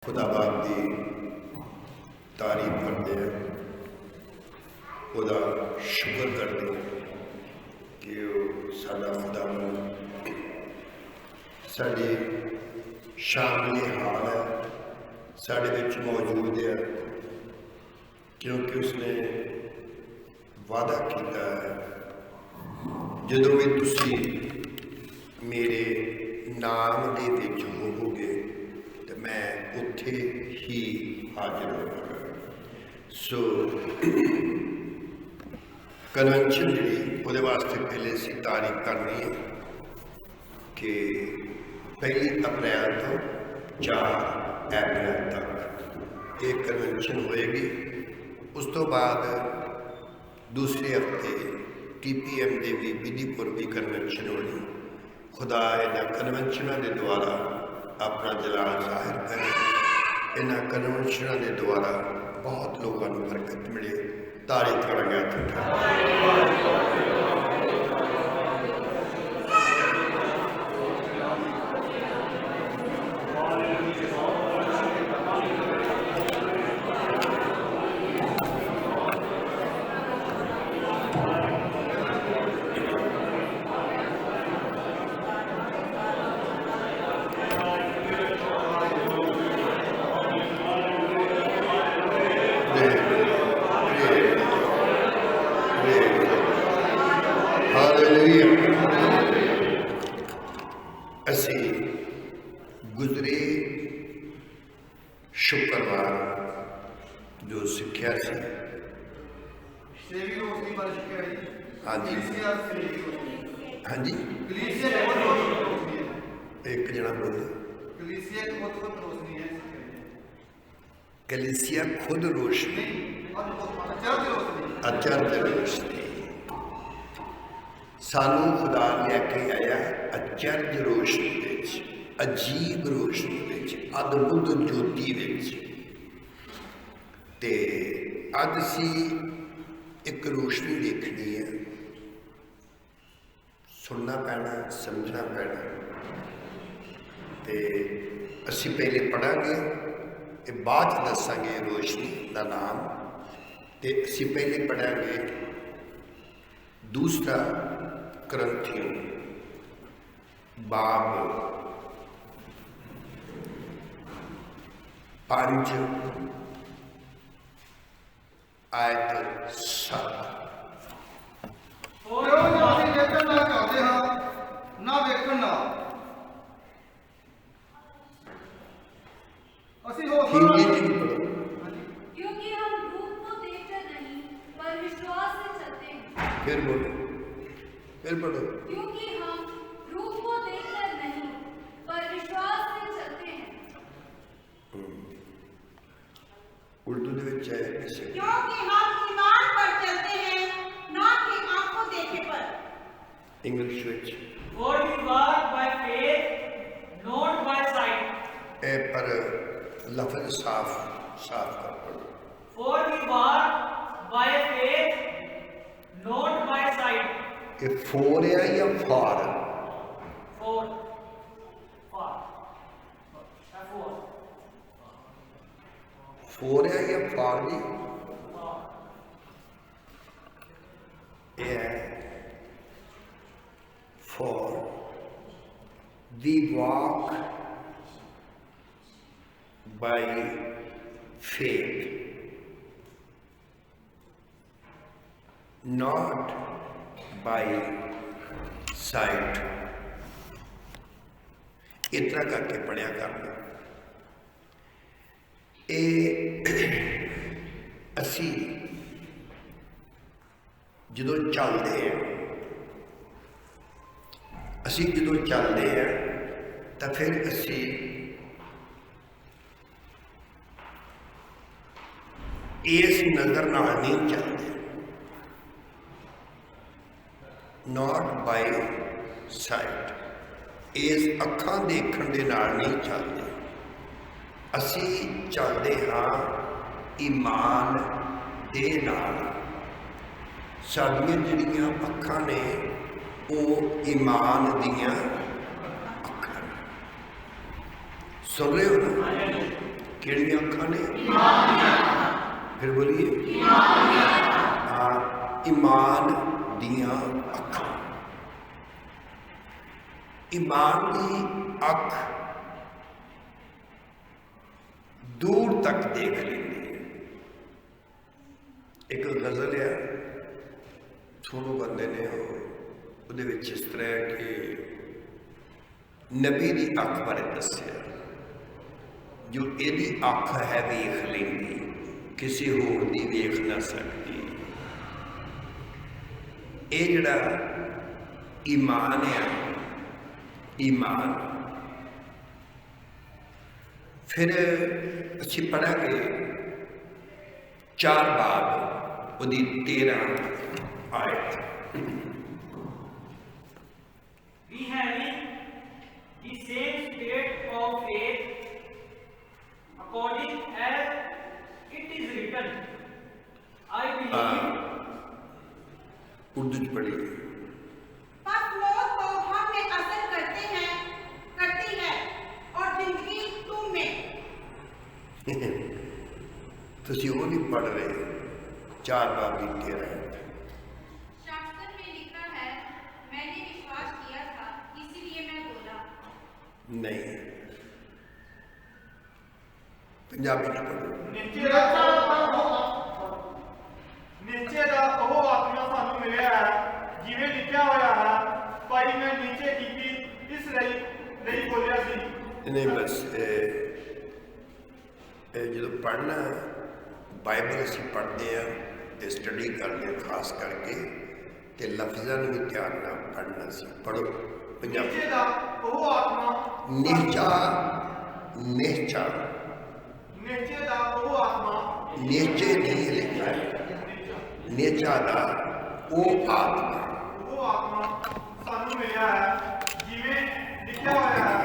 खुदा बाप की तारीफ करते हैं, खुदा शुक्र करते हैं कि साडा खुदा साड़ी शामिल हाल है, साढ़े विच मौजूद है, क्योंकि उसने वादा किया है जदों भी तुसी मेरे नाम दे विच होवोगे तो मैं उत्थे ही हाजिर होवांगा। सो कन्वेंशन जी वो वास्ते पहले असीं तारीफ करनी है कि 1 अप्रैल तो 4 अप्रैल तक एक कन्वेंशन होएगी। उस तो बाद दूसरे हफ्ते TPM के भी विधिपुर भी कन्वेंशन होनी। खुदा इन्होंने कन्वेंशनों के द्वारा अपना जलाल जाहिर करे, इन्होंने कन्वेंशनों के द्वारा बहुत लोगों को बरकत मिले। तारीफ करेंगे असी गुजरे शुक्रवार जो सिक्ख्या सी, हाँ जी हाँ जी एक जना बोले कलीसिया खुद रोशनी अचरज रोशनी सानू खुदा लैके आया अचरज रोशनी विच, अजीब रोशनी विच, अद्भुत ज्योति विच। ते अज असी एक रोशनी देखनी है, सुनना पैना, समझना पैना। ते असी पहले पढ़ांगे, बाद दसांगे रोशनी का नाम। ते असी पहले पढ़ांगे दूसरा करंथियों बाब 5 आयत 7। क्योंकि हम रूप को देखकर नहीं पर विश्वास से चलते हैं। फिर बोलो, फिर पढ़ो। क्योंकि हम रूप को देखकर नहीं पर विश्वास से चलते हैं। उर्दू दे विच है क्योंकि हम ईमान पर चलते हैं, ना कि आंखों देखे पर। English which For we walk by faith, not by sight. ए पर लफ्ज साफ साफ कर पढ़ो। For we walk by faith, not by sight. ये फोर है या फार? For far. F4. फोर है या फार जी? ये है for we walk by faith, not by sight। इतना करके पढ़िया करना। ये असी जो चलते हैं, असी जो चलते हैं तो फिर असी इस नज़र नाल नहीं चलते, नॉट बाय साइट, इस अखां देखण दे नाल नहीं चलते। असी चलते हाँ ईमान दे नाल। साडियां जिहड़ियां अखां ने वो ईमान दियां अखां। सुन रहे हो ना? ਕਿਹੜੀਆਂ ਅੱਖਾਂ ਨੇ? ਫਿਰ ਬੋਲੀਏ। ਹਾਂ, ਈਮਾਨ ਦੀਆਂ ਅੱਖਾਂ। ਈਮਾਨ ਦੀ ਅੱਖ ਦੂਰ ਤੱਕ ਦੇਖ ਲੈਂਦੀ ਹੈ। ਇੱਕ ਗਜ਼ਲ ਹੈ, ਸੋਨੂ ਬੰਦੇ ਨੇ ਉਹਦੇ ਵਿੱਚ ਇਸ ਤਰ੍ਹਾਂ ਹੈ ਕਿ ਨਬੀ ਦੀ ਅੱਖ ਬਾਰੇ ਦੱਸਿਆ, ਜੋ ਇਹਦੀ ਅੱਖ ਹੈ ਵੇਖ ਲੈਂਦੀ, ਕਿਸੇ ਹੋਰ ਦੀ ਵੇਖ ਨਾ ਸਕਦੀ। ਇਹ ਜਿਹੜਾ ਈਮਾਨ ਹੈ, ਈਮਾਨ ਫਿਰ ਅਸੀਂ ਪੜ੍ਹਾਂਗੇ 4 ਬਾਬ ਉਹਦੀ 13 ਆਇਤ। We having the same state of faith according as it is written, I believe। Urdu च पढ़िए। बस मौत तो हम में असर करती है और जिंदगी तुम में। तुसी वो नहीं पढ़ रहे। 4 बाब की 13 आयत। शास्त्र में लिखा है, मैंने विश्वास किया था इसीलिए मैं बोला। नहीं, पंजाबी च पढ़ो। ਨੀਚੇ ਦਾ ਉਹ ਆਤਮਾ ਸਾਨੂੰ ਮਿਲਿਆ ਹੈ ਜਿਵੇਂ ਲਿਖਿਆ ਹੋਇਆ ਹੈ, ਭਾਈ ਮੈਂ ਨੀਚੇ ਕੀਤੀ ਇਸ ਲਈ ਬੋਲਿਆ ਸੀ। नहीं बस जो पढ़ना बाइबल असी पढ़ते हैं, स्टडी करते हैं खास करके, तो लफ्ज़ों भी ध्यान ना पढ़ना सी। पढ़ो पंजाबी। ਨੀਚੇ ਦਾ ਉਹ ਆਤਮਾ नीचा नीचा ਨੀਚੇ ਦਾ ਉਹ ਆਤਮਾ नीचे नहीं लिखा है, नीचा दा वो आत्मा। ਉਹ ਆਤਮਾ ਸਾਨੂੰ ਮਿਲਿਆ ਹੈ ਜਿਵੇਂ ਲਿਖਿਆ ਹੋਇਆ ਹੈ,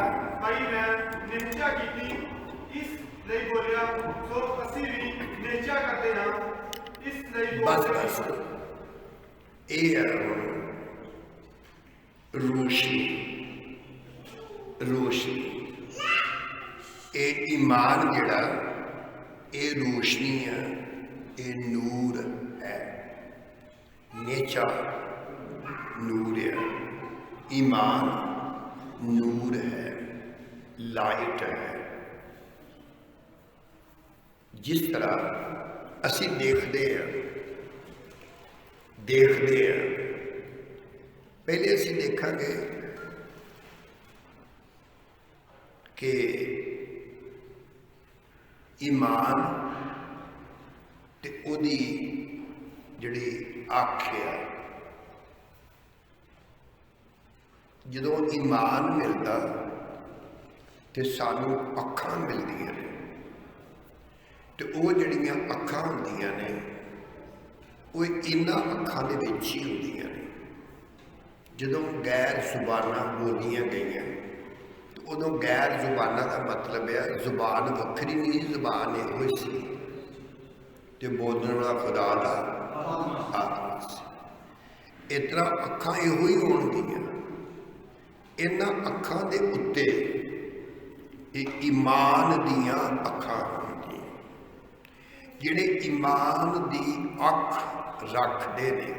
ਭਾਈ ਮੈਂ ਨਿਹਚਾ ਕੀਤੀ ਇਸ ਲਈ ਬੋਲਿਆ। ਸੋ ਅਸੀਂ ਵੀ ਨਿਹਚਾ ਕਰਦੇ ਹਾਂ ਇਸ ਲਈ बस ਬੋਲਦੇ बस ਹਾਂ। ये है रोशनी, रोशनी। ये ईमान जिहड़ा ये रोशनी है, ये नूर है। नेचा नूर है, ईमान नूर है, लाइट है। जिस तरह असी देखते हैं पहले असी देखांगे कि ईमान ते ओदी जिहड़ी अख है, जदों ईमान मिलता तो सानू अखां मिलदियां ने, तो वो जिहड़ियां अखां हुंदियां ने वो इन्हां अखां दे विच ही हुंदियां ने। जदों गैर जुबानां बोलियां गईयां तो उदों गैर जुबानां का मतलब है जुबान वक्री नहीं, जुबान इहो सी ते बोलने वाला खुदा दा आत्मा सी। इस तरह अखां इहो ही होणगीयां। इन्हां अखां दे उत्ते ईमान दियां अखां होणगीयां। जिहड़े ईमान दी अख रखदे ने,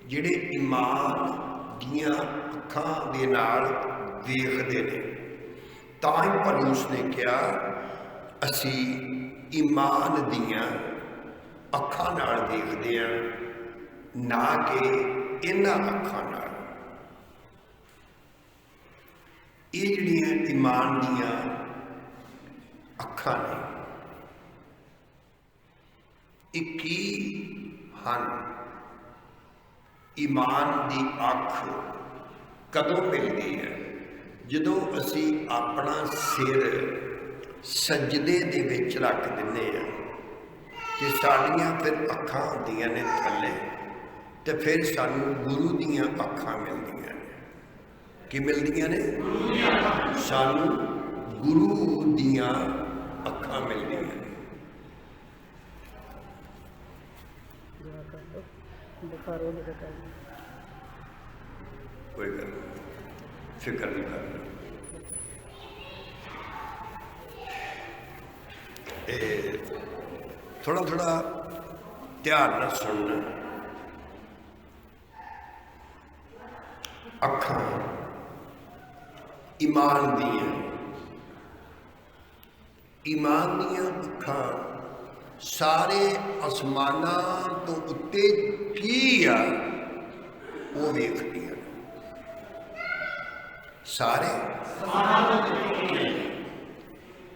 जिहड़े ईमान दियां अखां दे नाल देखदे ने, तां ही पौलुस ने कहा असी ईमान दियां अखां नाल देखदे हां, ना कि इन्हां अखां नाल। ये जिहड़ियां ईमान दियां अखां ने एक ही हन। ईमान दी अख कदों मिलती है? जदों असी अपना सिर सजदे दे विच रख दिंदे हां ते साडियां फिर अखां हुंदियां ने थल्ले, ते फिर सानू गुरु दियां अखां मिलदियां ने। की मिलदियां ने? सानू गुरु दियां अखां मिलदियां ने। कोई गल नहीं, फिक्र नहीं करना। थोड़ा थोड़ा ध्यान नाल सुनना। अखां ईमान दियां अखां सारे आसमानां तो उत्ते की आ वो वेखदियां। सारे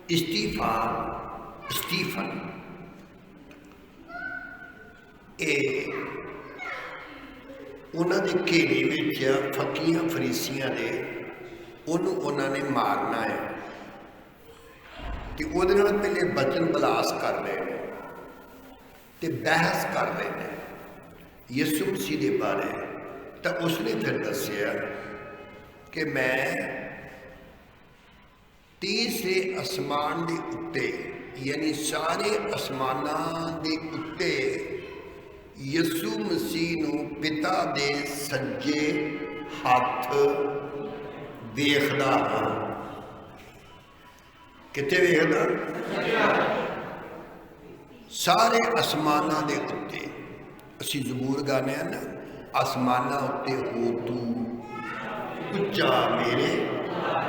स्टीफन उन्हां दे घेरे विच फकीयां फरीसियां ने उन्होंने मारना है तो उहदे नाल पहले बचन बलास कर रहे हैं तो बहस कर रहे हैं यसू मसीह के बारे। तो उसने फिर दसिया कि मैं तीसरे आसमान के उत्ते यानी सारे आसमानां के उत्ते यसू मसीह नूं पिता दे सज्जे हथ वेखदा हाँ। कित्थे वेखदा? सारे आसमानां दे उत्ते। असीं ज़बूर गाने हैं ना, आसमानां उत्ते हो तू उच्चा मेरे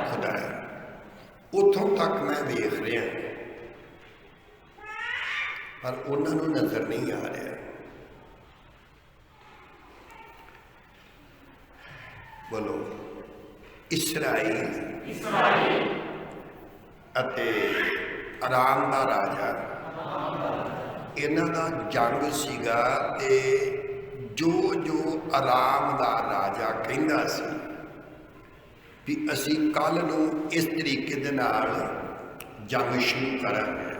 खुदाया। उतों तक मैं वेख रहा पर उन्होंने नजर नहीं आ रहा। बोलो इसराइल अते आराम दा राजा इन्हां दा जंग सीगा ते जो जो आराम दा राजा कहंदा सी भी असी कल नूं इस तरीके दे नाल जंग शुरू करांगे,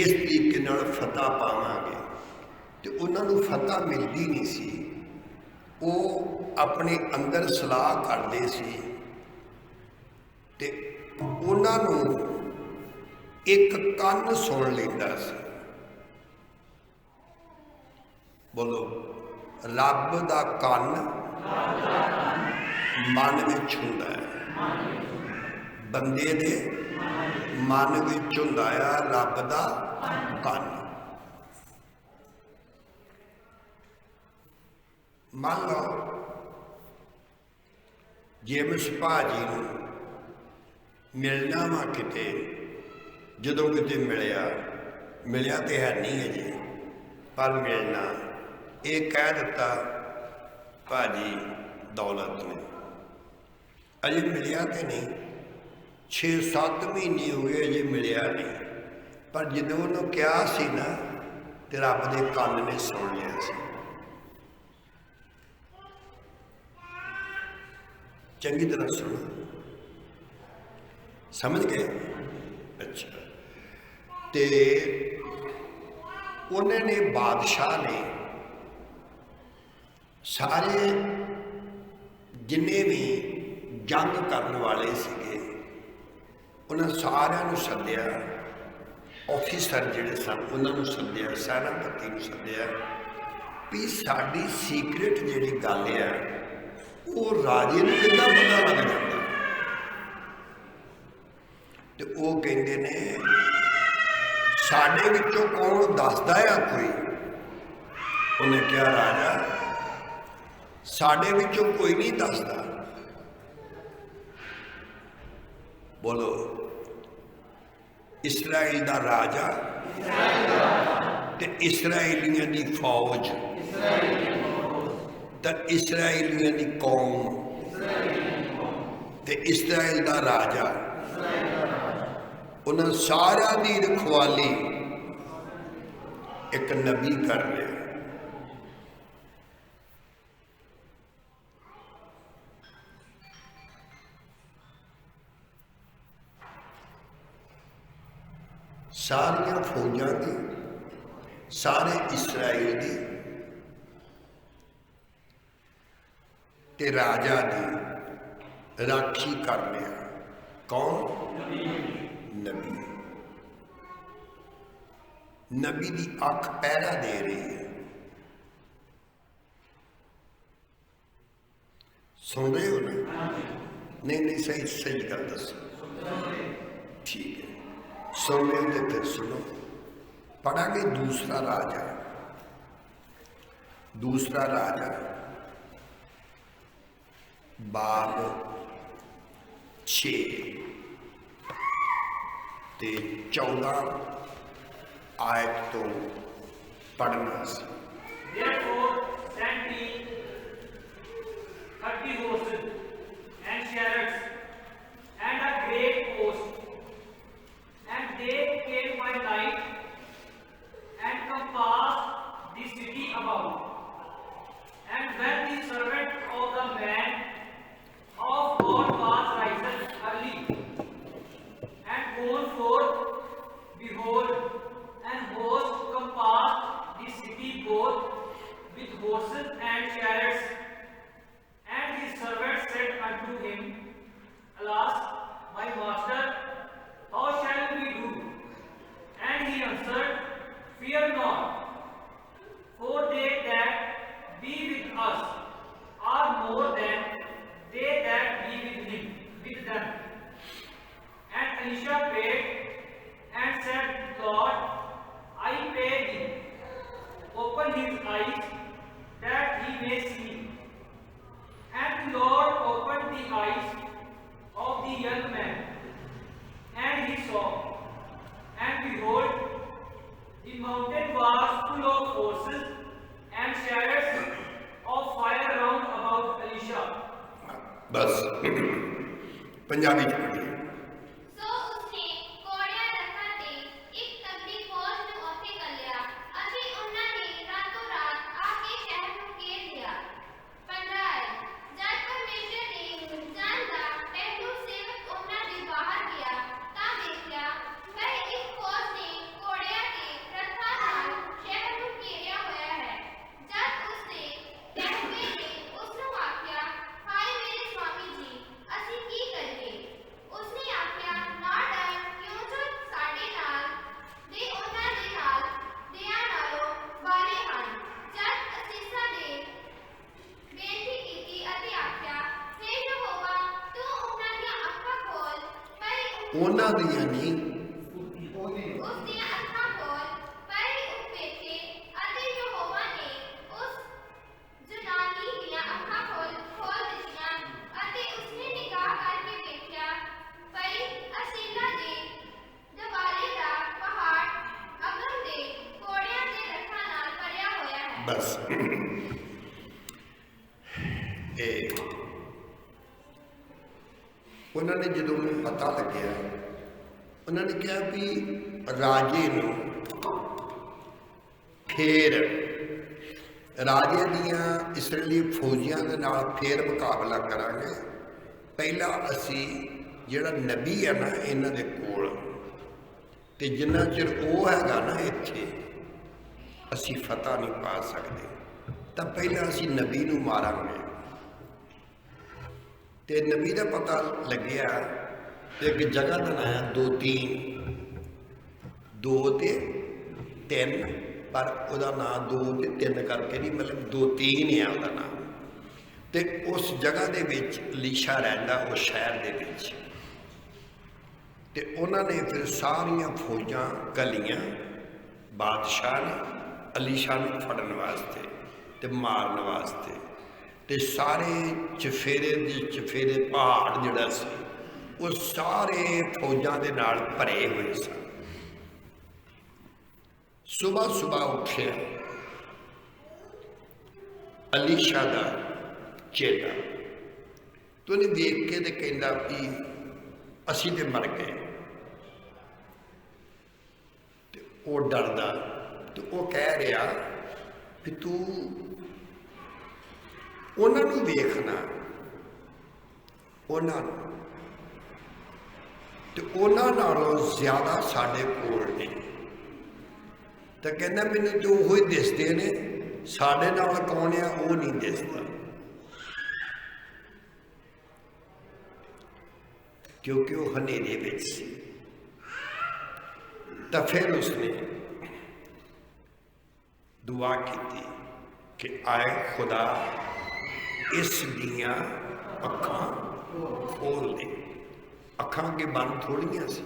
इस तरीके नाल फतह पावांगे, ते उन्हां नूं फतह मिलदी नहीं सी। वो अपने अंदर सलाह करते सी ते उन्हां नूं एक कन सुन लैंदा सी। बोलो रब दा कन मन विच हुंदा है, बंदे दे मन विच हुंदा है रब दा कन। मान लो जेम्स भाजी नूं मिलना वा किते, जदों किते मिलिया तो है नहीं अजे पर मिलना, ये कह दिता भाजी दौलत ने अजे मिलिया तो नहीं, 6-7 महीने हो गए अजे मिलिया नहीं, पर जदों उन्होंने कहा सी ना तो रब दे कन ने सुन लिया सी। चंगी तरह सुनो, समझ गए? अच्छा, ते उन्होंने बादशाह ने सारे जिन्ने भी जंग करने वाले सीगे उन्होंने सारिਆਂ ਨੂੰ सद्दिया, ऑफिसर जिहड़े सन उन्होंने सद्दिया, सैनापति ਨੂੰ सद्दिया भी साडी सीक्रेट जिहड़ी गल है वो राजे नूं किद्दां पता लग जाता। तो वो कहते ने साडे विचों कौन दसदा है कोई? उन्हें कहा राजा साडे विचों कोई नहीं दसदा। बोलो इसराइल दा राजा ते इसराइलियां दी फौज ते इसराइलियां दी कौम ते इसराइल दा राजा उन्हें सारा दी रखवाली एक नबी कर रहे। सारिया फौजा की, सारे इसराइल की ते राजा की राखी कर रहे। कौन? नबी। नबी की अख पहरा दे रही है। सुन रहे हो ना? नहीं सही सही गल दस। ठीक है, सुन रहे हो तो फिर सुनो। पढ़ांगे दूसरा राजा। दूसरा राजा बाब 6 ते 14 आयत तो पढ़ना सी। Therefore sent he 30 horses and chariots and a great host, and they came by night and compassed the city about. And when the servant of the man of God was risen early and gone forth, behold, an host compassed the city both with horses and chariots. And his servant said unto him, Alas, my master, how shall we do? And he answered, Fear not, for they that be with us are more than they that be with them. And Elisha prayed and said, Lord, I pray thee, open his eyes that he may see. And the Lord opened the eyes of the young man, and he saw, and behold, the mountain was full of horses and chariots of fire round about Elisha. बस पंजाबी च पढ़िए। सो उसने कोड़िया रथा ते एक तगड़ी फौज ਨੂੰ ਉੱਥੇ ਕੱਲਿਆ ਅਤੇ ਉਹਨਾਂ ਨੇ ਰਾਤੋਂ ਰਾਤ ਆ ਕੇ ਸ਼ਹਿਰ ਨੂੰ ਘੇਰ ਲਿਆ। 15 ਜਦ ਪਰਮੇਸ਼ਰ ਨੇ ਜਾਨ ਦਾ ਪਹਿਲੂ ਸੇਵਕ ਉਹਨਾਂ ਦੇ ਬਾਹਰ ਗਿਆ ਤਾਂ ਦੇਖਿਆ ਵਹ ਇੱਕ ਫੌਜ ਨੇ ਕੋੜਿਆਂ ਤੇ ਰਥਾਂ ਨਾਲ ਸ਼ਹਿਰ ਨੂੰ ਘੇਰਿਆ ਹੋਇਆ ਹੈ। ਜਦ ਉਸਨੇ ਪਹਿਲੂਏ ਨੇ ਉਸ ਨੂੰ ਆਖਿਆ, ਹਾਏ ਮੇਰੇ ਸਵਾਮੀ ਜੀ, ਅਸੀਂ ਕੀ ਕਰੀਏ? ਉਸਨੇ ਆਖਿਆ, ਨਾ ਡਰ, ਕਿਉਂ ਜੋ ਸਾਡੇ ਨਾਲ ਦੇ ਉਹਨਾਂ ਦੇ ਨਾਲ ਦਿਆਂ ਨਾਲੋਂ ਵਾਲੇ ਹਨ। ਜਦ ਅਸੀਸਾਂ ਨੇ ਬੇਨਤੀ ਕੀਤੀ ਅਤੇ ਆਖਿਆ, ਹੇ ਯਹੋਵਾ, ਤੂੰ ਉਹਨਾਂ ਦੀਆਂ ਅੱਖਾਂ ਖੋਲ, ਪਰ ਉਹਨਾਂ ਦੀਆਂ ਨਹੀਂ, ਉਸ ਦੀਆਂ ਅੱਖਾਂ ਖੋਲ, ਪਰ ਉਹ ਵੇਖੇ ਅਤੇ ਯਹੋਵਾ ਨੇ ਉਸ ਜਨਾਨੀ ਦੀਆਂ ਅੱਖਾਂ ਖੋਲ ਦਿੱਤੀਆਂ ਅਤੇ ਉਸਨੇ ਨਿਗਾਹ ਕਰਕੇ ਵੇਖਿਆ ਭਈ ਅਸੀਲਾ ਦੇ ਦੁਆਲੇ ਦਾ ਪਹਾੜ ਅਗਮ ਦੇ ਘੋੜਿਆਂ ਦੇ ਰਥਾਂ ਨਾਲ ਭਰਿਆ ਹੋਇਆ ਹੈ। बस ਇਹ ਉਹਨਾਂ ਨੇ ਜਦੋਂ ਉਹਨੂੰ ਪਤਾ ਲੱਗਿਆ, ਉਹਨਾਂ ਨੇ ਕਿਹਾ ਵੀ ਰਾਜੇ ਨੂੰ ਫੇਰ ਰਾਜੇ ਦੀਆਂ ਇਸਰਾਏਲੀ ਫੌਜੀਆਂ ਦੇ ਨਾਲ ਫੇਰ ਮੁਕਾਬਲਾ ਕਰਾਂਗੇ। ਪਹਿਲਾਂ ਅਸੀਂ ਜਿਹੜਾ ਨਬੀ ਹੈ ਨਾ ਇਹਨਾਂ ਦੇ ਕੋਲ, ਤੇ ਜਿੰਨਾ ਚਿਰ ਉਹ ਹੈਗਾ ਨਾ ਇੱਥੇ ਅਸੀਂ ਫਤਹ ਨਹੀਂ ਪਾ ਸਕਦੇ, ਤਾਂ ਪਹਿਲਾਂ ਅਸੀਂ ਨਬੀ ਨੂੰ ਮਾਰਾਂਗੇ। ਤੇ ਨਬੀ ਦਾ ਪਤਾ ਲੱਗਿਆ ਤੇ ਇੱਕ ਜਗ੍ਹਾ ਦਾ ਨਾਂ ਹੈ 2-3 2 ਤੇ 3, ਪਰ ਉਹਦਾ ਨਾਂ 2 ਤੇ 3 ਕਰਕੇ ਨਹੀਂ, ਮਤਲਬ 2-3 ਹੈ ਉਹਦਾ ਨਾਂ। ਤੇ ਉਸ ਜਗ੍ਹਾ ਦੇ ਵਿੱਚ ਅਲੀਸ਼ਾ ਰਹਿੰਦਾ, ਉਸ ਸ਼ਹਿਰ ਦੇ ਵਿੱਚ। ਤੇ ਉਹਨਾਂ ਨੇ ਫਿਰ ਸਾਰੀਆਂ ਫੌਜਾਂ ਘੱਲੀਆਂ ਬਾਦਸ਼ਾਹ ਨੇ ਅਲੀਸ਼ਾ ਨੂੰ ਫੜਨ ਵਾਸਤੇ ਤੇ ਮਾਰਨ ਵਾਸਤੇ। ਤੇ ਸਾਰੇ ਚਫੇਰੇ ਪਹਾੜ ਜਿਹੜਾ ਸੀ ਉਹ ਸਾਰੇ ਫੌਜਾਂ ਦੇ ਨਾਲ ਭਰੇ ਹੋਏ ਸਨ। ਸੁਬਾਹ ਉੱਠਿਆ ਅਲੀਸ਼ਾ ਦਾ ਚੇਲਾ, ਤੇ ਉਹਨੇ ਵੇਖ ਕੇ ਤੇ ਕਹਿੰਦਾ ਵੀ ਅਸੀਂ ਤੇ ਮਰ ਗਏ। ਤੇ ਉਹ ਡਰਦਾ, ਤੇ ਉਹ ਕਹਿ ਰਿਹਾ ਵੀ ਤੂੰ ਉਹਨਾਂ ਨੂੰ ਵੇਖਣਾ, ਉਹਨਾਂ ਨੂੰ, ਤੇ ਉਹਨਾਂ ਨਾਲੋਂ ਜ਼ਿਆਦਾ ਸਾਡੇ ਕੋਲ ਨੇ। ਤਾਂ ਕਹਿੰਦਾ ਮੈਨੂੰ ਤੇ ਉਹੀ ਦਿਸਦੇ ਨੇ, ਸਾਡੇ ਨਾਲ ਕੌਣ ਆ ਉਹ ਨਹੀਂ ਦਿਸਦਾ। ਕਿਉਂਕਿ ਉਹ ਹਨੇਰੇ ਵਿੱਚ ਸੀ। ਤਾਂ ਫਿਰ ਉਸਨੇ ਦੁਆ ਕੀਤੀ ਕਿ ਆਏ ਖੁਦਾ ਇਸ ਦੀਆਂ ਅੱਖਾਂ ਖੋਲ ਦੇ। ਅੱਖਾਂ ਅੱਗੇ ਬੰਦ ਥੋੜੀਆਂ ਸੀ,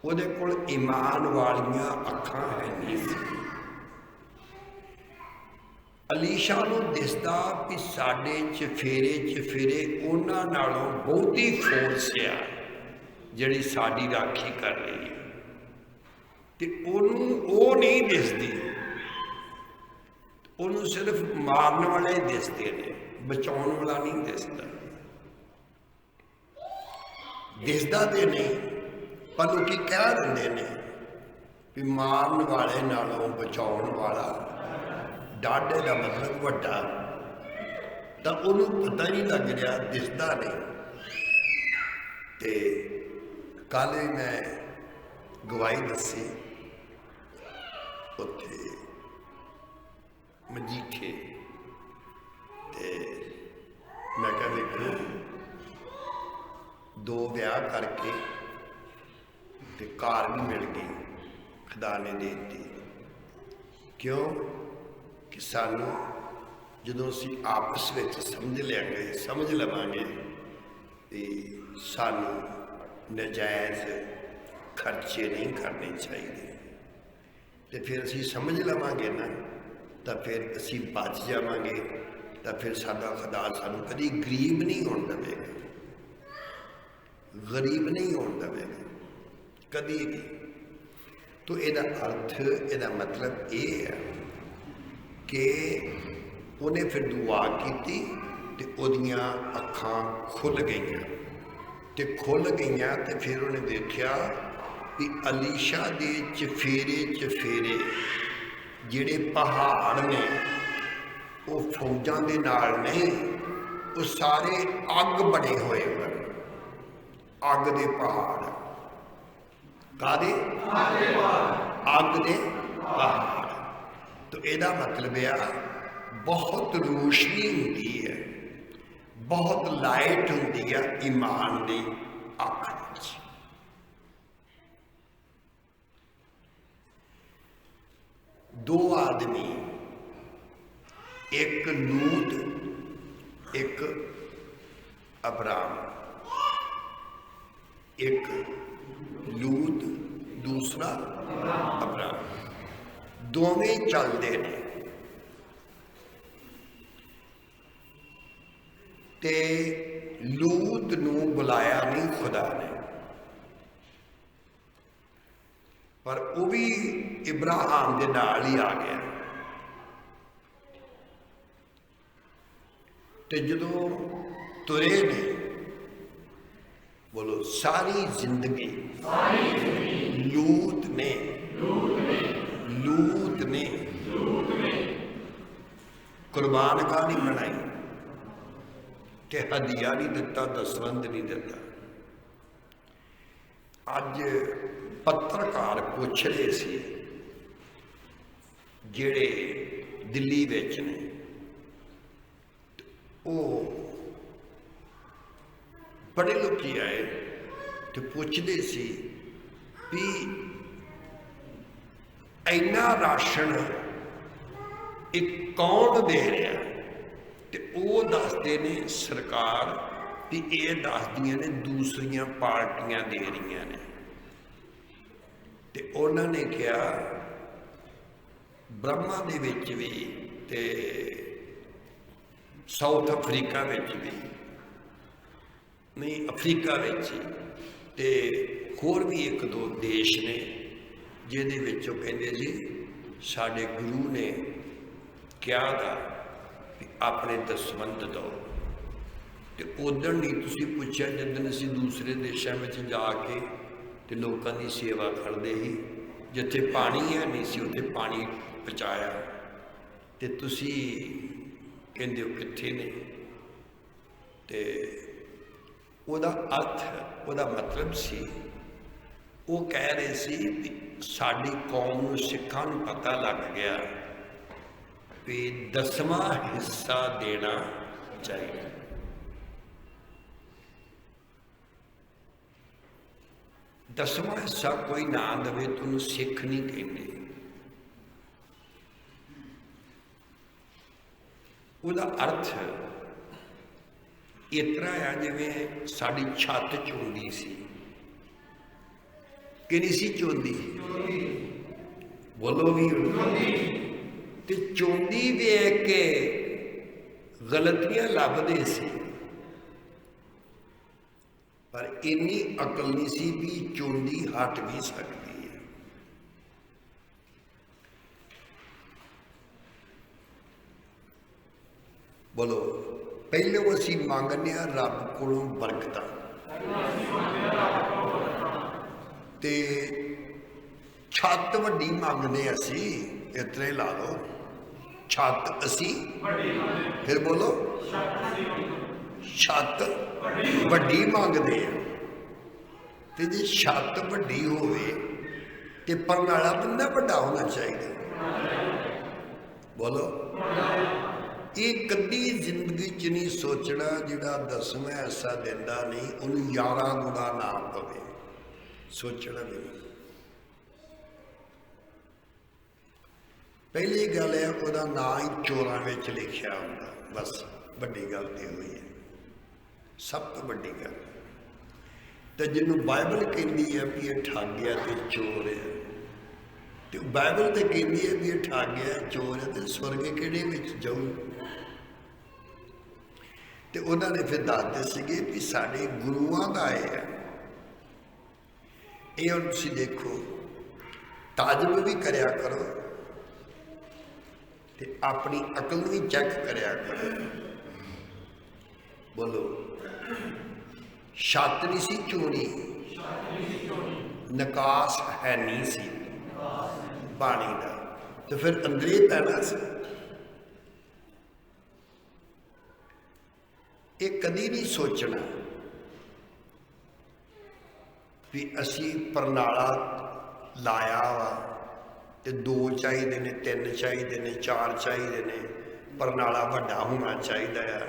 ਉਹਦੇ ਕੋਲ ਈਮਾਨ ਵਾਲੀਆਂ ਅੱਖਾਂ ਹੈ ਨਹੀਂ ਸੀ। ਅਲੀਸ਼ਾ ਨੂੰ ਦਿਸਦਾ ਵੀ ਸਾਡੇ ਚਫੇਰੇ ਉਹਨਾਂ ਨਾਲੋਂ ਬਹੁਤੀ ਫੋਰਸ ਆ ਜਿਹੜੀ ਸਾਡੀ ਰਾਖੀ ਕਰ ਰਹੀ ਹੈ, ਤੇ ਉਹਨੂੰ ਉਹ ਨਹੀਂ ਦਿਸਦੀ, ਉਹਨੂੰ ਸਿਰਫ ਮਾਰਨ ਵਾਲੇ ਦਿਸਦੇ ਨੇ, ਬਚਾਉਣ ਵਾਲਾ ਨਹੀਂ ਦਿਸਦਾ। ਦਿਸਦਾ ਤੇ ਨਹੀਂ, ਪਰ ਲੋਕੀ ਕਹਿ ਦਿੰਦੇ ਨੇ ਵੀ ਮਾਰਨ ਵਾਲੇ ਨਾਲੋਂ ਬਚਾਉਣ ਵਾਲਾ, ਡਾਢੇ ਦਾ ਮਤਲਬ ਵੱਡਾ, ਤਾਂ ਉਹਨੂੰ ਪਤਾ ਨਹੀਂ ਲੱਗ ਰਿਹਾ, ਦਿਸਦਾ ਨਹੀਂ। ਤੇ ਕੱਲ੍ਹ ਮੈਂ ਗਵਾਹੀ ਦੱਸੀ ਉੱਥੇ ਮਜੀਠੇ, ਤੇ ਮੈਂ ਕਿਹਾ ਵੇਖੋ, 2 ਵਿਆਹ ਕਰਕੇ ਤੇ ਕਾਰ ਵੀ ਮਿਲ ਗਈ, ਖੁਦਾ ਨੇ ਦੇ ਦਿੱਤੀ। ਕਿਉਂ ਕਿ ਸਾਨੂੰ ਜਦੋਂ ਅਸੀਂ ਆਪਸ ਵਿੱਚ ਸਮਝ ਲਵਾਂਗੇ ਵੀ ਸਾਨੂੰ ਨਜਾਇਜ਼ ਖਰਚੇ ਨਹੀਂ ਕਰਨੇ ਚਾਹੀਦੇ, ਤੇ ਫਿਰ ਅਸੀਂ ਸਮਝ ਲਵਾਂਗੇ ਨਾ, ਤਾਂ ਫਿਰ ਅਸੀਂ ਬਚ ਜਾਵਾਂਗੇ, ਤਾਂ ਫਿਰ ਸਾਡਾ ਖੁਦਾ ਸਾਨੂੰ ਕਦੀ ਗਰੀਬ ਨਹੀਂ ਹੋਣ ਦੇਵੇਗਾ, ਗਰੀਬ ਨਹੀਂ ਹੋਣ ਦੇਵੇਗਾ ਕਦੀ ਵੀ। ਤੋ ਇਹਦਾ ਅਰਥ, ਇਹਦਾ ਮਤਲਬ ਇਹ ਹੈ ਕਿ ਉਹਨੇ ਫਿਰ ਦੁਆ ਕੀਤੀ ਤੇ ਉਹਦੀਆਂ ਅੱਖਾਂ ਖੁੱਲ੍ਹ ਗਈਆਂ, ਤੇ ਖੁੱਲ੍ਹ ਗਈਆਂ ਤੇ ਫਿਰ ਉਹਨੇ ਦੇਖਿਆ ਵੀ ਅਲੀਸ਼ਾ ਦੇ ਚਫੇਰੇ ਜਿਹੜੇ ਪਹਾੜ ਨੇ ਉਹ ਫੌਜਾਂ ਦੇ ਨਾਲ ਨਹੀਂ, ਉਹ ਸਾਰੇ ਅੱਗ ਬਣੇ ਹੋਏ ਹਨ, ਅੱਗ ਦੇ ਪਹਾੜ। ਕਾਹਦੇ? ਅੱਗ ਦੇ ਪਹਾੜ। ਤਾਂ ਇਹਦਾ ਮਤਲਬ ਆ ਬਹੁਤ ਰੋਸ਼ਨੀ ਹੁੰਦੀ ਹੈ, ਬਹੁਤ ਲਾਈਟ ਹੁੰਦੀ ਆ ਈਮਾਨ ਦੀ ਅੱਖ ਵਿੱਚ। ਦੋ ਆਦਮੀ, ਇੱਕ ਲੂਤ, ਇੱਕ ਅਬਰਾਮ, ਇੱਕ ਲੂਤ, ਦੂਸਰਾ ਅਬਰਾਮ, ਦੋਵੇਂ ਚੱਲਦੇ ਨੇ ਤੇ ਲੂਤ ਨੂੰ ਬੁਲਾਇਆ ਨਹੀਂ ਖੁਦਾ ਨੇ, ਪਰ ਉਹ ਵੀ ਇਬਰਾਹਿਮ ਦੇ ਨਾਲ ਹੀ ਆ ਗਿਆ। ਤੇ ਜਦੋਂ ਤੁਰੇ ਨੇ, बोलो सारी जिंदगी लूत ने कुर्बान का नहीं बनाई, ते हदिया नहीं दिता, दसवंध नहीं दिता। अज पत्रकार पूछ रहे सी जेड़े दिल्ली विच ने, वो बड़े लोग आए तो पूछते सी भी इन्ना राशन एक कौन दे रहा, तो वो दसते ने सरकार भी ये दसदियां ने दूसरियां पार्टियां दे रही ने। तो उन्होंने कहा ब्रह्मा दे विच भी ते साउथ अफ्रीका विच भी नहीं, अफ्रीका विच ते होर भी एक दो देश ने जिहदे विच ओह कहंदे जी साडे गुरु ने क्या दा अपने दसवंध दो। तो उदण नहीं तुसीं पुछया जिदन असीं दूसरे देशों में जाके ते लोकां दी सेवा करदे ही, जिथे पानी है नहीं सी उत्थे पानी पहुँचाया, ते तुसीं कहंदे हो कित्थे ने। ते ਉਹਦਾ अर्थ, ਉਹਦਾ मतलब सी, वो कह रहे सी भी साडी कौम नूं सिखां नूं पता लग गया भी 10वां हिस्सा देना चाहिए। दसवां हिस्सा कोई ना दवे तो उन्हें सिख नहीं कहते। ਉਹਦਾ अर्थ इस तरह आ जिवें साडी छत च हुंदी सी कि नहीं सी चोंदी? बोलो भी ते चोंदी वेख के गलतियां लभदे सी, पर इन्नी अकल नहीं सी भी चोंदी हट भी सकती है। बोलो, पहले असी मंगने रब कोलों बरकतां ते छत वड्डी मंगने असी, इतने ला लो छत असी, फिर बोलो छत वड्डी मंगदे आ। ते जे छत वड्डी होवे ते परनाला बंदा वड्डा होना चाहिए। बोलो, ये कदी जिंदगी च नहीं सोचना जिहड़ा 10वां हिस्सा दिंदा नहीं उन्हें 11 गुणा ना पवे, सोचना भी नहीं। पहली गल है वह ना ही चोरां विच लिखिया हुंदा, बस वड्डी गल ते होई है, सब तो वड्डी गल। तो जिन्हों बाइबल कहती है भी ये ठग गया तो चोर है, तो बाइबल तो कहती है भी ये ठग गया चोर है, तो स्वर्ग किहड़े विच जाऊ? तो उन्होंने फिर दसदे सीगे भी साडे गुरुआं दा है ये। हुण तुसीं देखो, ताजब भी करया करो ते अपनी अकल भी चेक करया करो। बोलो, छत नहीं सी चोनी, निकास है नहीं सी पानी का, तो फिर अंदरे पैना सी। ये कदी नहीं सोचना भी असी परनाला लाया वा ते 2 चाहिए ने, 3 चाहिए ने, 4 चाहिए ने, परनाला वड्डा होना चाहिए है।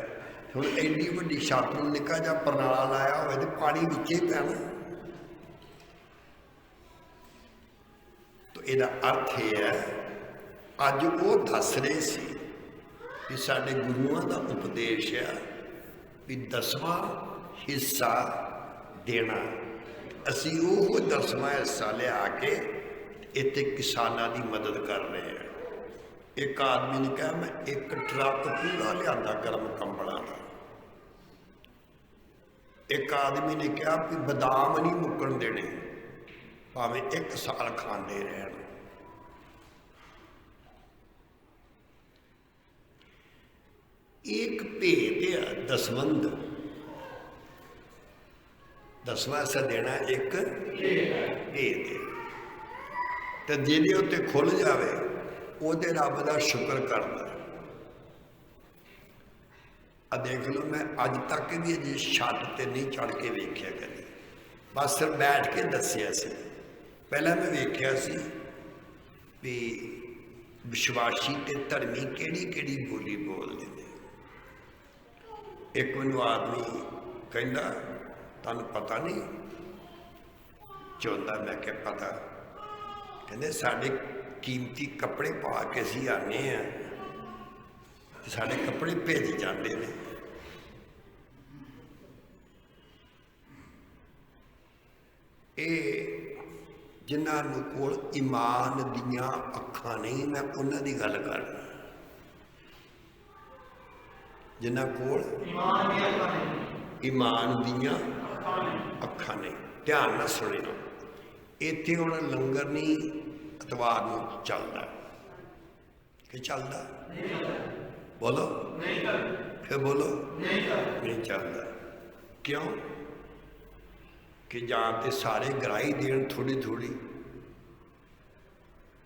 हुण एडी वड्डी छत नूं निक्का जिहा परनाला लाया होवे ते पानी विचे ही पैना। तो इहदा अर्थ यह है, अज वो दस रहे सी कि साडे गुरुआं दा उपदेश है भी 10वां हिस्सा देना। असी वो 10वां हिस्सा लिया के इत्थे किसानां की मदद कर रहे हैं। एक आदमी ने कहा मैं 1 ट्रक पूरा लिया गर्म कंबलों का। एक आदमी ने कहा भी बादाम नहीं मुक्कन देने, भावें 1 साल खाते रहन। एक भेद है दसवंध, 10वां हिस्सा देना एक भेद है। तो जिहदे उत्ते खुल जाए ਉਹਦੇ रब का शुक्र करना। देख लो, मैं अज तक भी अजे छत ते नहीं चढ़ के वेख्या कभी, बस सिर्फ बैठ के दसिया सी। पहला मैं वेख्या सी भी विश्वासी ते धर्मी केड़ी केड़ी बोली बोलते हैं। एक मैनू आदमी कहता तुहानू पता नहीं चाहता, मैं क्या पता, कहते साढ़े कीमती कपड़े पा के असीं आने हैं, साढ़े कपड़े भेज जाते हैं। ये जिन्होंने कोल ईमान दियां अखां नहीं, मैं उन्हां दी गल करना। जिन्हां कोल ईमान दियां अखां नहीं, ध्यान नाल सुनियो। इत्थे हुण लंगर नहीं इतवार नूं चलदा कि चलदा? बोलो फिर बोलो, नहीं चलता। क्यों? कि जां ते सारे गराही देन थोड़ी थोड़ी,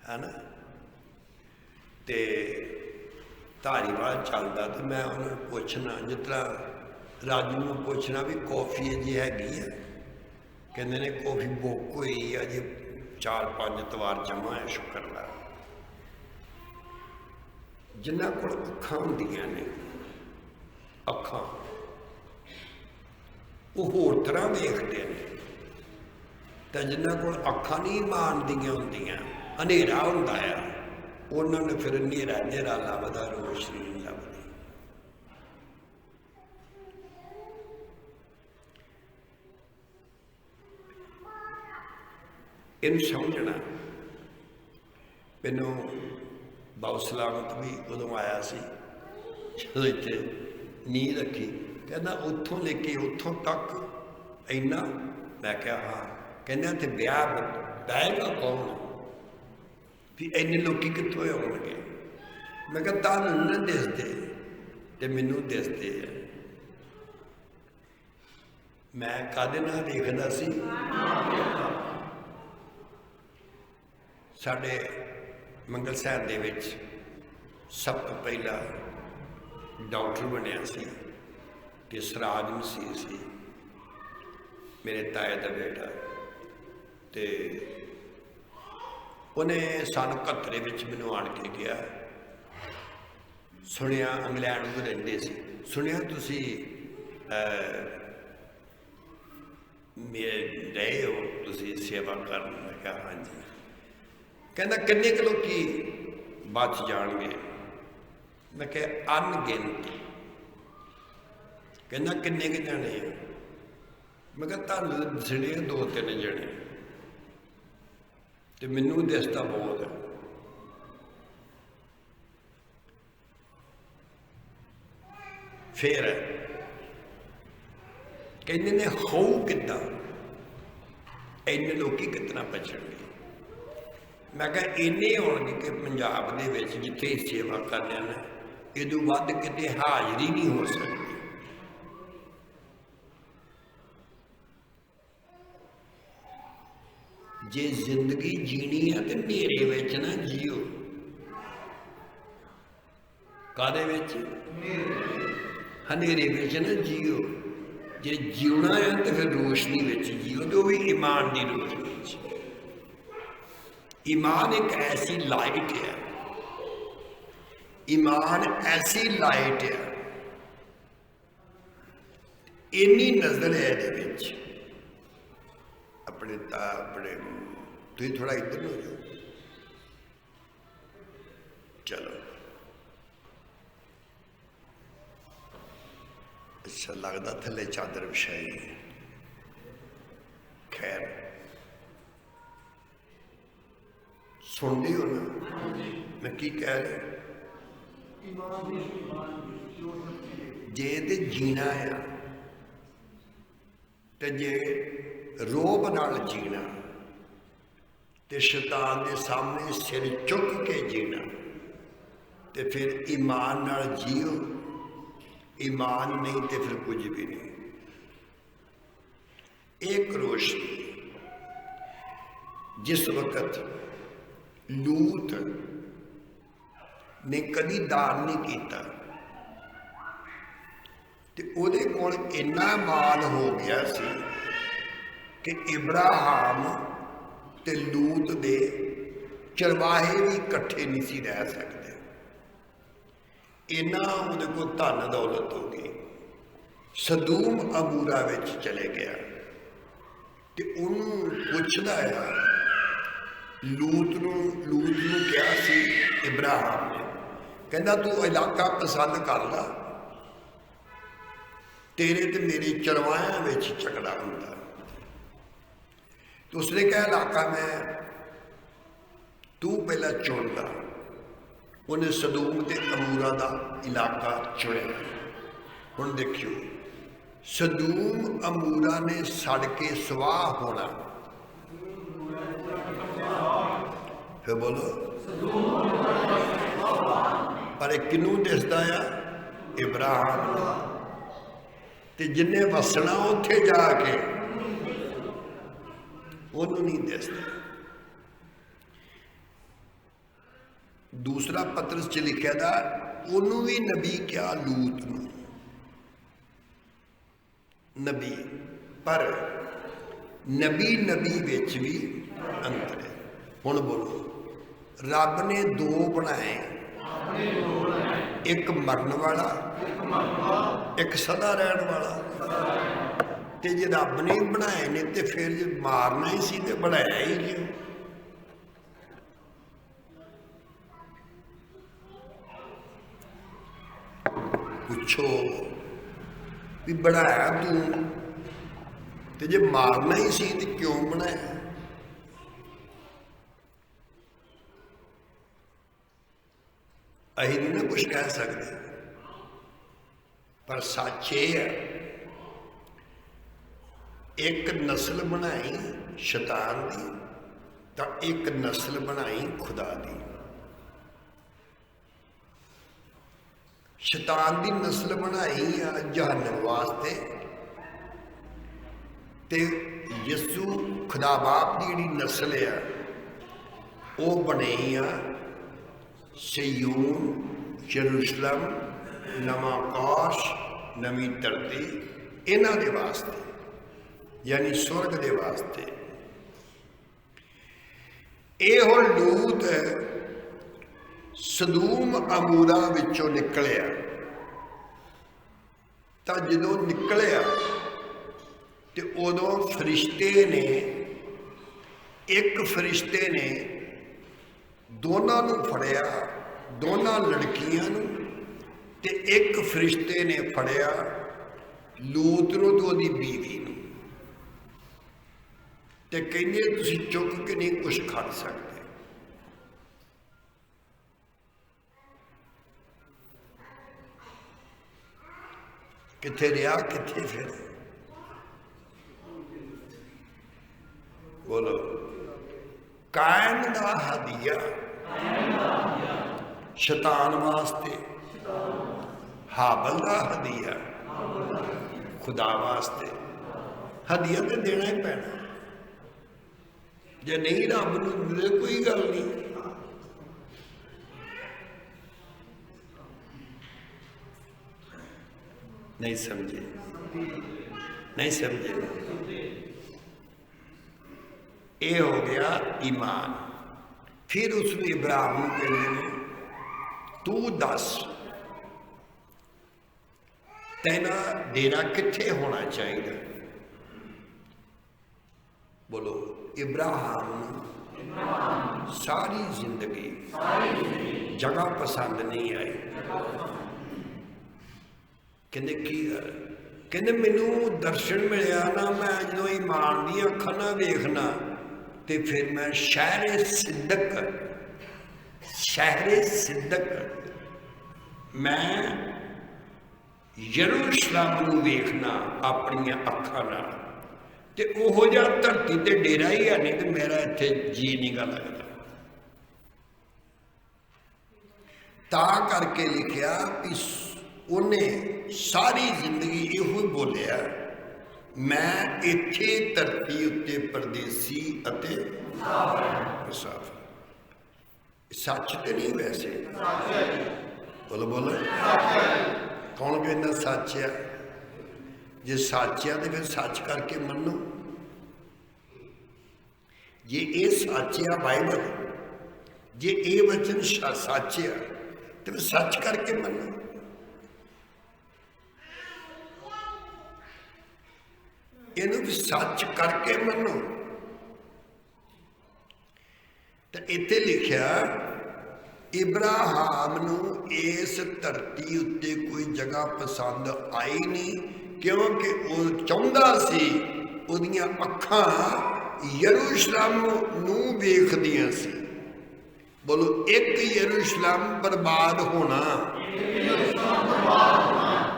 है ना। ते धारीवाल चलता तो मैं उन्होंने पूछना, जिस तरह राजू में पूछना भी कॉफी अजे हैगी है, कहते ने कॉफी बुक हुई अजे 4-5 इतवार जमा है शुक्रवार। जिन्हों को अखां होंदियां ने, अखां वो होर तरह देखते हैं, तो जिन्हों को अखां नहीं मानदियां होंदियां, हनेरा होंदा है, उन्होंने फिर हनेरा हनेरा लभदा, रोशनी नहीं लभदी। ਇਹਨੂੰ ਸਮਝਣਾ। ਮੈਨੂੰ ਬਾਬੂ ਸਲਾਮਤ ਵੀ ਉਦੋਂ ਆਇਆ ਸੀ ਜਦੋਂ ਇੱਥੇ ਨੀਂਹ ਰੱਖੀ, ਕਹਿੰਦਾ ਉੱਥੋਂ ਲੈ ਕੇ ਉੱਥੋਂ ਤੱਕ ਇੰਨਾ। ਮੈਂ ਕਿਹਾ ਹਾਂ। ਕਹਿੰਦਾ ਤੇ ਵਿਆਹ ਬਹਿਗਾ ਕੌਣ ਵੀ ਇੰਨੇ ਲੋਕੀ ਕਿੱਥੋਂ ਆਉਣਗੇ? ਮੈਂ ਕਿਹਾ ਤੁਹਾਨੂੰ ਨਾ ਦਿਸਦੇ ਤੇ ਮੈਨੂੰ ਦਿਸਦੇ ਆ। ਮੈਂ ਕਾਹਦੇ ਨਾਲ ਦੇਖਦਾ ਸੀ? ਸਾਡੇ ਮੰਗਲ ਸਾਹਿਬ ਦੇ ਵਿੱਚ ਸਭ ਤੋਂ ਪਹਿਲਾਂ ਡਾਕਟਰ ਬਣਿਆ ਸੀ ਕਿ ਸਰਾਜ ਮਸੀਹ ਸੀ, ਮੇਰੇ ਤਾਏ ਦਾ ਬੇਟਾ। ਤੇ ਉਹਨੇ ਸੰਨ 71 ਵਿੱਚ ਮੈਨੂੰ ਆਣ ਕੇ ਕਿਹਾ, ਸੁਣਿਆ ਇੰਗਲੈਂਡ ਵਿੱਚ ਰਹਿੰਦੇ ਸੀ, ਸੁਣਿਆ ਤੁਸੀਂ ਮੇਰੇ ਰਹੇ ਹੋ, ਤੁਸੀਂ ਸੇਵਾ ਕਰਨ। ਮੈਂ ਕਿਹਾ ਹਾਂਜੀ। ਕਹਿੰਦਾ ਕਿੰਨੇ ਕੁ ਲੋਕੀ ਬਚ ਜਾਣਗੇ? ਮੈਂ ਕਿਹਾ ਅਣਗਿਣਤ। ਕਹਿੰਦਾ ਕਿੰਨੇ ਕੁ ਜਾਣੇ ਆ? ਮੈਂ ਕਿਹਾ ਤੁਹਾਨੂੰ ਦਿਸਣੇ 2-3 ਜਣੇ ਤੇ ਮੈਨੂੰ ਦਿਸਦਾ ਬਹੁਤ ਹੈ। ਫਿਰ ਕਹਿੰਦੇ ਨੇ ਹੋਊ ਕਿੱਦਾਂ, ਇੰਨੇ ਲੋਕੀ ਕਿਤਨਾ ਬਚਣਗੇ? ਮੈਂ ਕਿਹਾ ਇੰਨੇ ਹੋਣਗੇ ਕਿ ਪੰਜਾਬ ਦੇ ਵਿੱਚ ਜਿੱਥੇ ਸੇਵਾ ਕਰਨੇ ਨੇ ਇਹਦੋਂ ਵੱਧ ਕਿਤੇ ਹਾਜ਼ਰੀ ਨਹੀਂ ਹੋ ਸਕਦੀ। ਜੇ ਜ਼ਿੰਦਗੀ ਜੀਣੀ ਹੈ ਤੇ ਹਨੇਰੇ ਵਿੱਚ ਨਾ ਜੀਓ। ਕਾਹਦੇ ਵਿੱਚ? ਹਨੇਰੇ ਵਿੱਚ ਨਾ ਜੀਓ। ਜੇ ਜਿਉਣਾ ਹੈ ਤੇ ਫਿਰ ਰੋਸ਼ਨੀ ਵਿੱਚ ਜੀਓ, ਤੇ ਉਹ ਵੀ ਈਮਾਨ ਦੀ ਰੋਸ਼ਨੀ ਵਿੱਚ। ईमान एक ऐसी लाइट है, ईमान ऐसी लाइट है, इन्नी नजर है ये अपने तुम थोड़ा इधर हो जाओ। चलो अच्छा लगता थले चादर विछाई। खैर सुनते हो ना मैं की कह रहा? जे ते जीना है ते जे रोब नाल जीना ते शैतान के सामने सिर चुक के जीना ते फिर ईमान नाल जियो। ईमान नहीं तो फिर कुछ भी नहीं। एक रोशनी जिस वक्त लूत ने कभी दान नहीं किया ते उहदे कोल इन्ना माल हो गया सी कि इब्राहिम ते लूत दे चरवाहे भी इकट्ठे नहीं सी रह सकते। इन्ना उहदे कोल धन दौलत हो गई। सदूम अबूरा विच चले गया ते उहनूं पुछदा है लूत नूं क्या सी इब्राहिम ने, कहंदा तू इलाका पसंद कर ला, तेरे ते मेरे चरवाहियां विच झगड़ा हुंदा। तो उसने कहा इलाका मैं तू पहला चुन ला। उन्हें सदूम ते अमूरा दा इलाका चुनिया। हुण देखियो सदूम अमूरा ने सड़ के स्वाह होना। फिर बोलो पर किनू दिसदा है? इब्राहिम। ते जिन्ने वसना उत्थे जाके उन्होंने नहीं दिसदा। दूसरा पत्रस च लिखा था उन्होंने भी नबी क्या लूत नूं नबी, पर नबी नबी विच भी अंतर है। हुण बोलो रब ने दो बनाए, एक मरन वाला एक सदा रहन वाला। ते जे रब ने बनाए ने ते फिर जे मारना ही सी ते बनाया ही क्यों? पुछो भी बनाया तू ते जे मारना ही सी ते क्यों बनाया? ਅਸੀਂ ਨਹੀਂ ਨਾ ਕੁਛ ਕਹਿ ਸਕਦੇ, ਪਰ ਸੱਚ ਇਹ ਹੈ, ਇੱਕ ਨਸਲ ਬਣਾਈ ਸ਼ੈਤਾਨ ਦੀ ਤਾਂ ਇੱਕ ਨਸਲ ਬਣਾਈ ਖੁਦਾ ਦੀ। ਸ਼ੈਤਾਨ ਦੀ ਨਸਲ ਬਣਾਈ ਆ ਜਹੰਨਮ ਵਾਸਤੇ, ਤੇ ਯਿਸੂ ਖੁਦਾ ਬਾਪ ਦੀ ਜਿਹੜੀ ਨਸਲ ਆ ਉਹ ਬਣੀ ਆ ਸਿਯੋਨ, ਯਰੂਸ਼ਲਮ, ਨਵਾਂ ਆਕਾਸ਼, ਨਵੀਂ ਧਰਤੀ, ਇਹਨਾਂ ਦੇ ਵਾਸਤੇ, यानी स्वर्ग के वास्ते। ਇਹ ਲੂਤ ਸਦੂਮ ਅਮੂਰਾ ਵਿੱਚੋਂ ਨਿਕਲਿਆ, ਤਾਂ ਜਦੋਂ ਨਿਕਲਿਆ ਤੇ ਉਦੋਂ ਇੱਕ ਫਰਿਸ਼ਤੇ ਨੇ ਦੋਨਾਂ ਨੂੰ ਫੜਿਆ, ਦੋਨਾਂ ਲੜਕੀਆਂ ਨੂੰ, ਤੇ ਇੱਕ ਫਰਿਸ਼ਤੇ ਨੇ ਫੜਿਆ ਲੂਤ ਨੂੰ ਤੇ ਉਹਦੀ ਬੀਵੀ ਨੂੰ, ਤੇ ਕਹਿੰਦੇ ਤੁਸੀਂ ਚੁੱਕ ਕੇ ਨਹੀਂ ਕੁਛ ਖਾ ਸਕਦੇ। ਕਿੱਥੇ ਰਿਹਾ, ਕਿੱਥੇ ਫਿਰ? ਬੋਲੋ। ਕਾਇਨ ਦਾ ਹਦੀਆ ਸ਼ੈਤਾਨ ਵਾਸਤੇ, ਹਾਬਲ ਦਾ ਹਦੀਆ ਖੁਦਾ ਵਾਸਤੇ। ਹਦੀਆ ਤੇ ਦੇਣਾ ਹੀ ਪੈਣਾ, ਜੇ ਨਹੀਂ ਰੱਬ ਨੂੰ ਮਿਲੇ ਕੋਈ ਗੱਲ ਨਹੀਂ। नहीं समझे, नहीं समझे। ये हो गया ईमान। फिर उसने इब्राहिम के लिए तू दस तेना डेरा किथे होना चाहिए? बोलो। इब्राहिम सारी जिंदगी जगह पसंद नहीं आई। कहते की गल? कहते मैनू दर्शन मिलया ना, मैं जो ईमान दी अखां नाल वेखना ते फिर मैं शहरे सिद्दक मैं यरूशलेम नूं वेखना अपनी अखां नाल, ते ओहो जिहा धरती ते डेरा ही है नहीं, तो मेरा इत्थे जी नहीं गा लगदा। तां करके लिखिया कि उन्हें सारी जिंदगी इहो बोलिया, मैं इत्थे धरती उत्ते परदेसी अते मुसाफिर। सच तो नहीं वैसे? बोलो बोलो। कौन कहना सच है? जे सच है तो फिर सच करके मनो। जे ये सच है बाइबल, जे ये वचन सच है तो फिर सच करके मनो। इन्हू भी सच करके मनो। तो इत्थे लिखिया इब्राहिम नू इस धरती उत्ते कोई जगह पसंद आई नहीं, क्योंकि वो चाहुंदा सी उहदियां अखां यरूशलेम नू वेखदियां सी। बोलो। एक यरूशलेम बर्बाद होना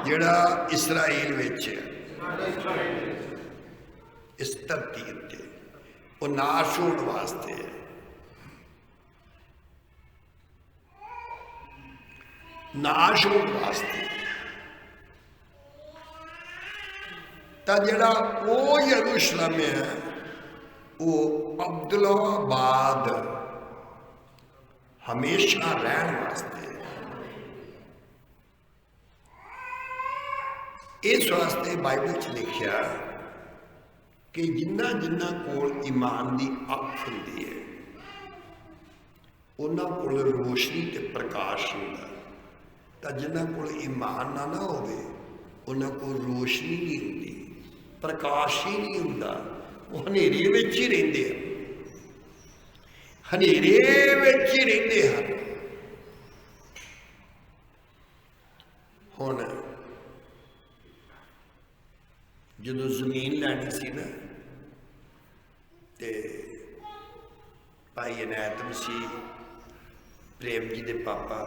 जिहड़ा इसराइल विच है, इस धरती उत्ते वो नाश होने वास्ते है। नाश होने वास्ते तो जिहड़ा वो यरूशलेम है वो अब्दुल्लाबाद हमेशा रहने वास्ते। इस वास्ते बाइबल च लिखिया कि जिन्ना जिन्ना कोल ईमान की अख हुंदी है उन्हां कोल रोशनी ते प्रकाश हुंदा, तां जिन्हां कोल ईमान ना होवे उन्हां कोल रोशनी नहीं हुंदी, प्रकाश ही नहीं हुंदा। वो हनेरे विच ही रहिंदे हन, हनेरे विच ही रहिंदे हन। हुण जदों जमीन लैनी सी ना, ते भाई अनैत मसीह प्रेम जी के पापा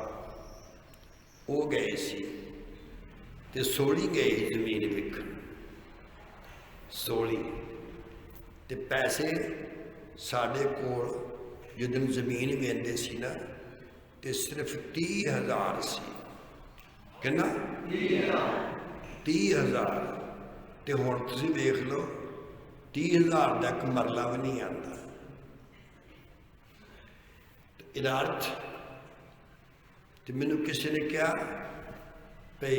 ਉਹ ਗਏ ਸੀ ਤੇ ਸੋਹਣੀ ਗਏ ਜ਼ਮੀਨ ਵੇਖਣ, ਸੋਹਣੀ ਤੇ ਪੈਸੇ ਸਾਡੇ ਕੋਲ ਜਦੋਂ ਜ਼ਮੀਨ ਵੇਚਦੇ ਸੀ ਨਾ ਤੇ ਸਿਰਫ 30,000 ਸੀ। ਕਿੰਨਾ? 30,000। ਤੇ ਹੁਣ ਤੁਸੀਂ ਵੇਖ ਲਓ 30,000 ਦਾ ਇੱਕ ਮਰਲਾ ਵੀ ਨਹੀਂ ਆਉਂਦਾ। ਇਹਦਾ ਅਰਥ, ਤੇ ਮੈਨੂੰ ਕਿਸੇ ਨੇ ਕਿਹਾ ਭਈ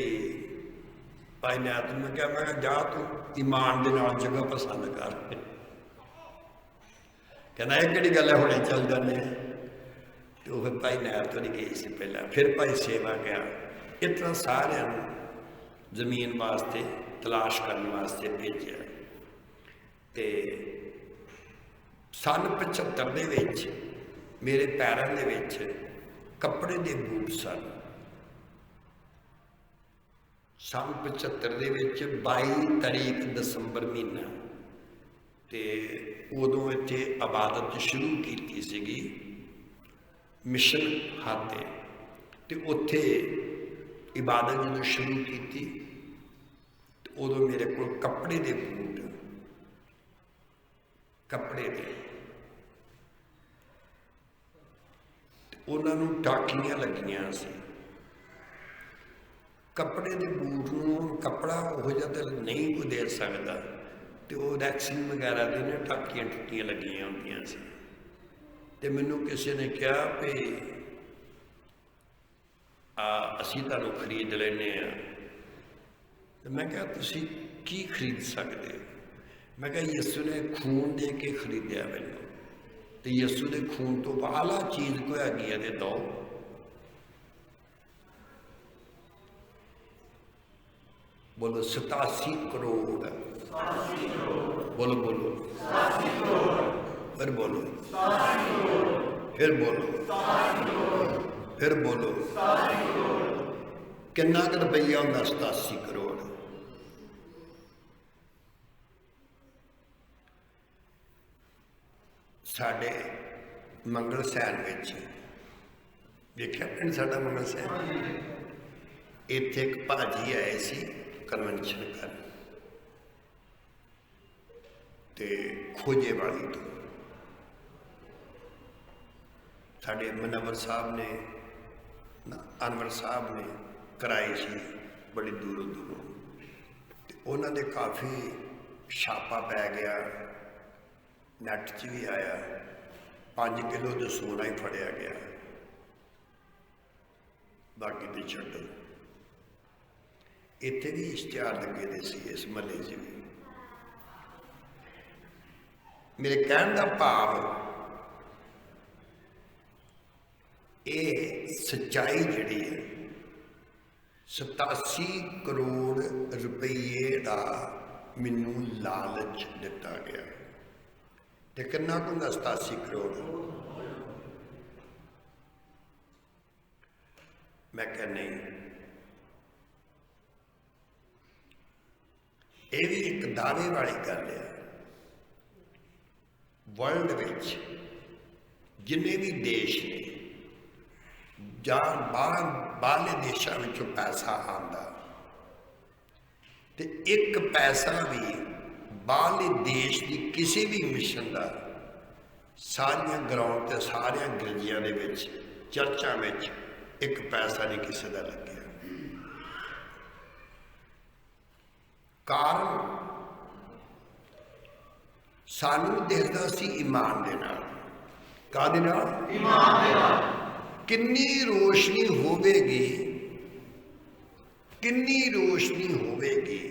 ਭਾਈ ਨਾਥ, ਮੈਂ ਕਿਹਾ ਜਾ ਤੂੰ ਈਮਾਨ ਦੇ ਨਾਲ ਜਗ੍ਹਾ ਪਸੰਦ ਕਰ। ਕਹਿੰਦਾ ਇਹ ਕਿਹੜੀ ਗੱਲ ਹੈ, ਹੁਣੇ ਚੱਲ ਜਾਂਦੇ ਆ। ਤੇ ਉਹ ਫਿਰ ਭਾਈ ਨਾਥ ਤੋਂ ਨਹੀਂ ਗਈ ਸੀ ਪਹਿਲਾਂ, ਫਿਰ ਭਾਈ ਸੇਵਾ ਗਿਆ। ਇਸ ਤਰ੍ਹਾਂ ਸਾਰਿਆਂ ਨੂੰ ਜ਼ਮੀਨ ਵਾਸਤੇ ਤਲਾਸ਼ ਕਰਨ ਵਾਸਤੇ ਭੇਜਿਆ। ਤੇ ਸੰਨ 75 ਦੇ ਵਿੱਚ ਮੇਰੇ ਪੈਰਾਂ ਦੇ ਵਿੱਚ ਕੱਪੜੇ ਦੇ ਬੂਟ ਸਨ। ਸੰਨ 75 ਦੇ ਵਿੱਚ 22 ਤਰੀਕ ਦਸੰਬਰ ਮਹੀਨਾ, ਤੇ ਉਦੋਂ ਇੱਥੇ ਇਬਾਦਤ ਸ਼ੁਰੂ ਕੀਤੀ ਸੀਗੀ ਮਿਸ਼ਨ ਹਾਤੇ। ਤੇ ਉੱਥੇ ਇਬਾਦਤ ਜਦੋਂ ਸ਼ੁਰੂ ਕੀਤੀ ਤੇ ਉਦੋਂ ਮੇਰੇ ਕੋਲ ਕੱਪੜੇ ਦੇ ਬੂਟ, ਕੱਪੜੇ ਦੇ, ਉਹਨਾਂ ਨੂੰ ਟਾਕੀਆਂ ਲੱਗੀਆਂ ਸੀ। ਕੱਪੜੇ ਦੇ ਬੂਟ ਨੂੰ ਕੱਪੜਾ ਉਹੋ ਜਿਹਾ ਤਾਂ ਨਹੀਂ ਕੋਈ ਦੇ ਸਕਦਾ, ਤੇ ਉਹ ਰੈਕਸਿੰਗ ਵਗੈਰਾ ਦੇ ਨੇ ਟਾਕੀਆਂ ਟੁੱਟੀਆਂ ਲੱਗੀਆਂ ਹੁੰਦੀਆਂ ਸੀ। ਤੇ ਮੈਨੂੰ ਕਿਸੇ ਨੇ ਕਿਹਾ ਵੀ ਅਸੀਂ ਤੁਹਾਨੂੰ ਖਰੀਦ ਲੈਂਦੇ ਹਾਂ। ਤੇ ਮੈਂ ਕਿਹਾ ਤੁਸੀਂ ਕੀ ਖਰੀਦ ਸਕਦੇ ਹੋ? ਮੈਂ ਕਿਹਾ ਯਿਸੂ ਨੇ ਖੂਨ ਦੇ ਕੇ ਖਰੀਦਿਆ ਮੈਨੂੰ, ਤੇ ਯਿਸੂ ਦੇ ਖੂਨ ਤੋਂ ਬਾਹਲਾ ਚੀਜ਼ ਕੋਈ ਹੈਗੀ ਹੈ ਤੇ ਦਿਓ। ਬੋਲੋ 87 ਕਰੋੜ। ਬੋਲੋ ਬੋਲੋ 87 ਕਰੋੜ। ਫਿਰ ਬੋਲੋ 87 ਕਰੋੜ। ਫਿਰ ਬੋਲੋ 87 ਕਰੋੜ। ਫਿਰ ਬੋਲੋ 87 ਕਰੋੜ। ਕਿੰਨਾ ਕੁ ਰੁਪਈਆ ਹੁੰਦਾ 87 ਕਰੋੜ? ਸਾਡੇ ਮੰਗਲ ਸੈਨ ਵਿੱਚ ਵੇਖਿਆ ਪਿੰਡ ਸਾਡਾ ਮੰਗਲ ਸੈਨ, ਇੱਥੇ ਇੱਕ ਭਾਜੀ ਆਏ ਸੀ ਕਨਵੈਨਸ਼ਨ ਕਰਨ, ਤੇ ਖੋਜੇ ਵਾਲੀ ਤੋਂ ਸਾਡੇ ਮਨਵਰ ਸਾਹਿਬ ਨੇ, ਅਨਵਰ ਸਾਹਿਬ ਨੇ ਕਰਾਈ ਸੀ ਬੜੀ ਦੂਰੋਂ ਦੂਰੋਂ। ਤੇ ਉਹਨਾਂ ਦੇ ਕਾਫੀ ਛਾਪਾ ਪੈ ਗਿਆ, ਨੈਟ 'ਚ ਵੀ ਆਇਆ, 5 ਕਿਲੋ ਦਾ ਸੋਨਾ ਹੀ ਫੜਿਆ ਗਿਆ, ਬਾਕੀ ਤੇ ਛੱਡੋ। ਇੱਥੇ ਵੀ ਇਸ਼ਤਿਹਾਰ ਲੱਗੇ ਦੇ ਸੀ ਇਸ ਮਹੱਲੇ 'ਚ ਵੀ। ਮੇਰੇ ਕਹਿਣ ਦਾ ਭਾਵ ਇਹ ਸੱਚਾਈ ਜਿਹੜੀ ਹੈ, 87 ਕਰੋੜ ਰੁਪਈਏ ਦਾ ਮੈਨੂੰ ਲਾਲਚ ਦਿੱਤਾ ਗਿਆ। ਤੇ ਕਿੰਨਾ ਕੁ ਹੁੰਦਾ 87 ਕਰੋੜ? ਮੈਂ ਕਿਹਾ ਨਹੀਂ, ਇਹ ਵੀ ਇੱਕ ਦਾਅਵੇ ਵਾਲੀ ਗੱਲ ਹੈ। ਵਰਲਡ ਵਿੱਚ ਜਿੰਨੇ ਵੀ ਦੇਸ਼ ਨੇ ਜਾਂ ਬਾਹਰਲੇ ਦੇਸ਼ਾਂ ਵਿੱਚੋਂ ਪੈਸਾ ਆਉਂਦਾ, ਤੇ ਇੱਕ ਪੈਸਾ ਵੀ ਬਾਹਰਲੇ ਦੇਸ਼ ਦੀ ਕਿਸੇ ਵੀ ਮਿਸ਼ਨ ਦਾ ਸਾਰੀਆਂ ਗਰਾਊਂਡ ਤੇ ਸਾਰਿਆਂ ਗਿਰਜਿਆਂ ਦੇ ਵਿੱਚ ਚਰਚਾਂ ਵਿੱਚ ਇੱਕ ਪੈਸਾ ਨਹੀਂ ਕਿਸੇ ਦਾ ਲੱਗਿਆ। ਕਾਰਨ ਸਾਨੂੰ ਦਿਖਦਾ ਸੀ ਈਮਾਨ ਦੇ ਨਾਲ। ਕਾਹਦੇ ਨਾਲ? ਈਮਾਨ ਦੇ ਨਾਲ। ਕਿੰਨੀ ਰੋਸ਼ਨੀ ਹੋਵੇਗੀ, ਕਿੰਨੀ ਰੋਸ਼ਨੀ ਹੋਵੇਗੀ।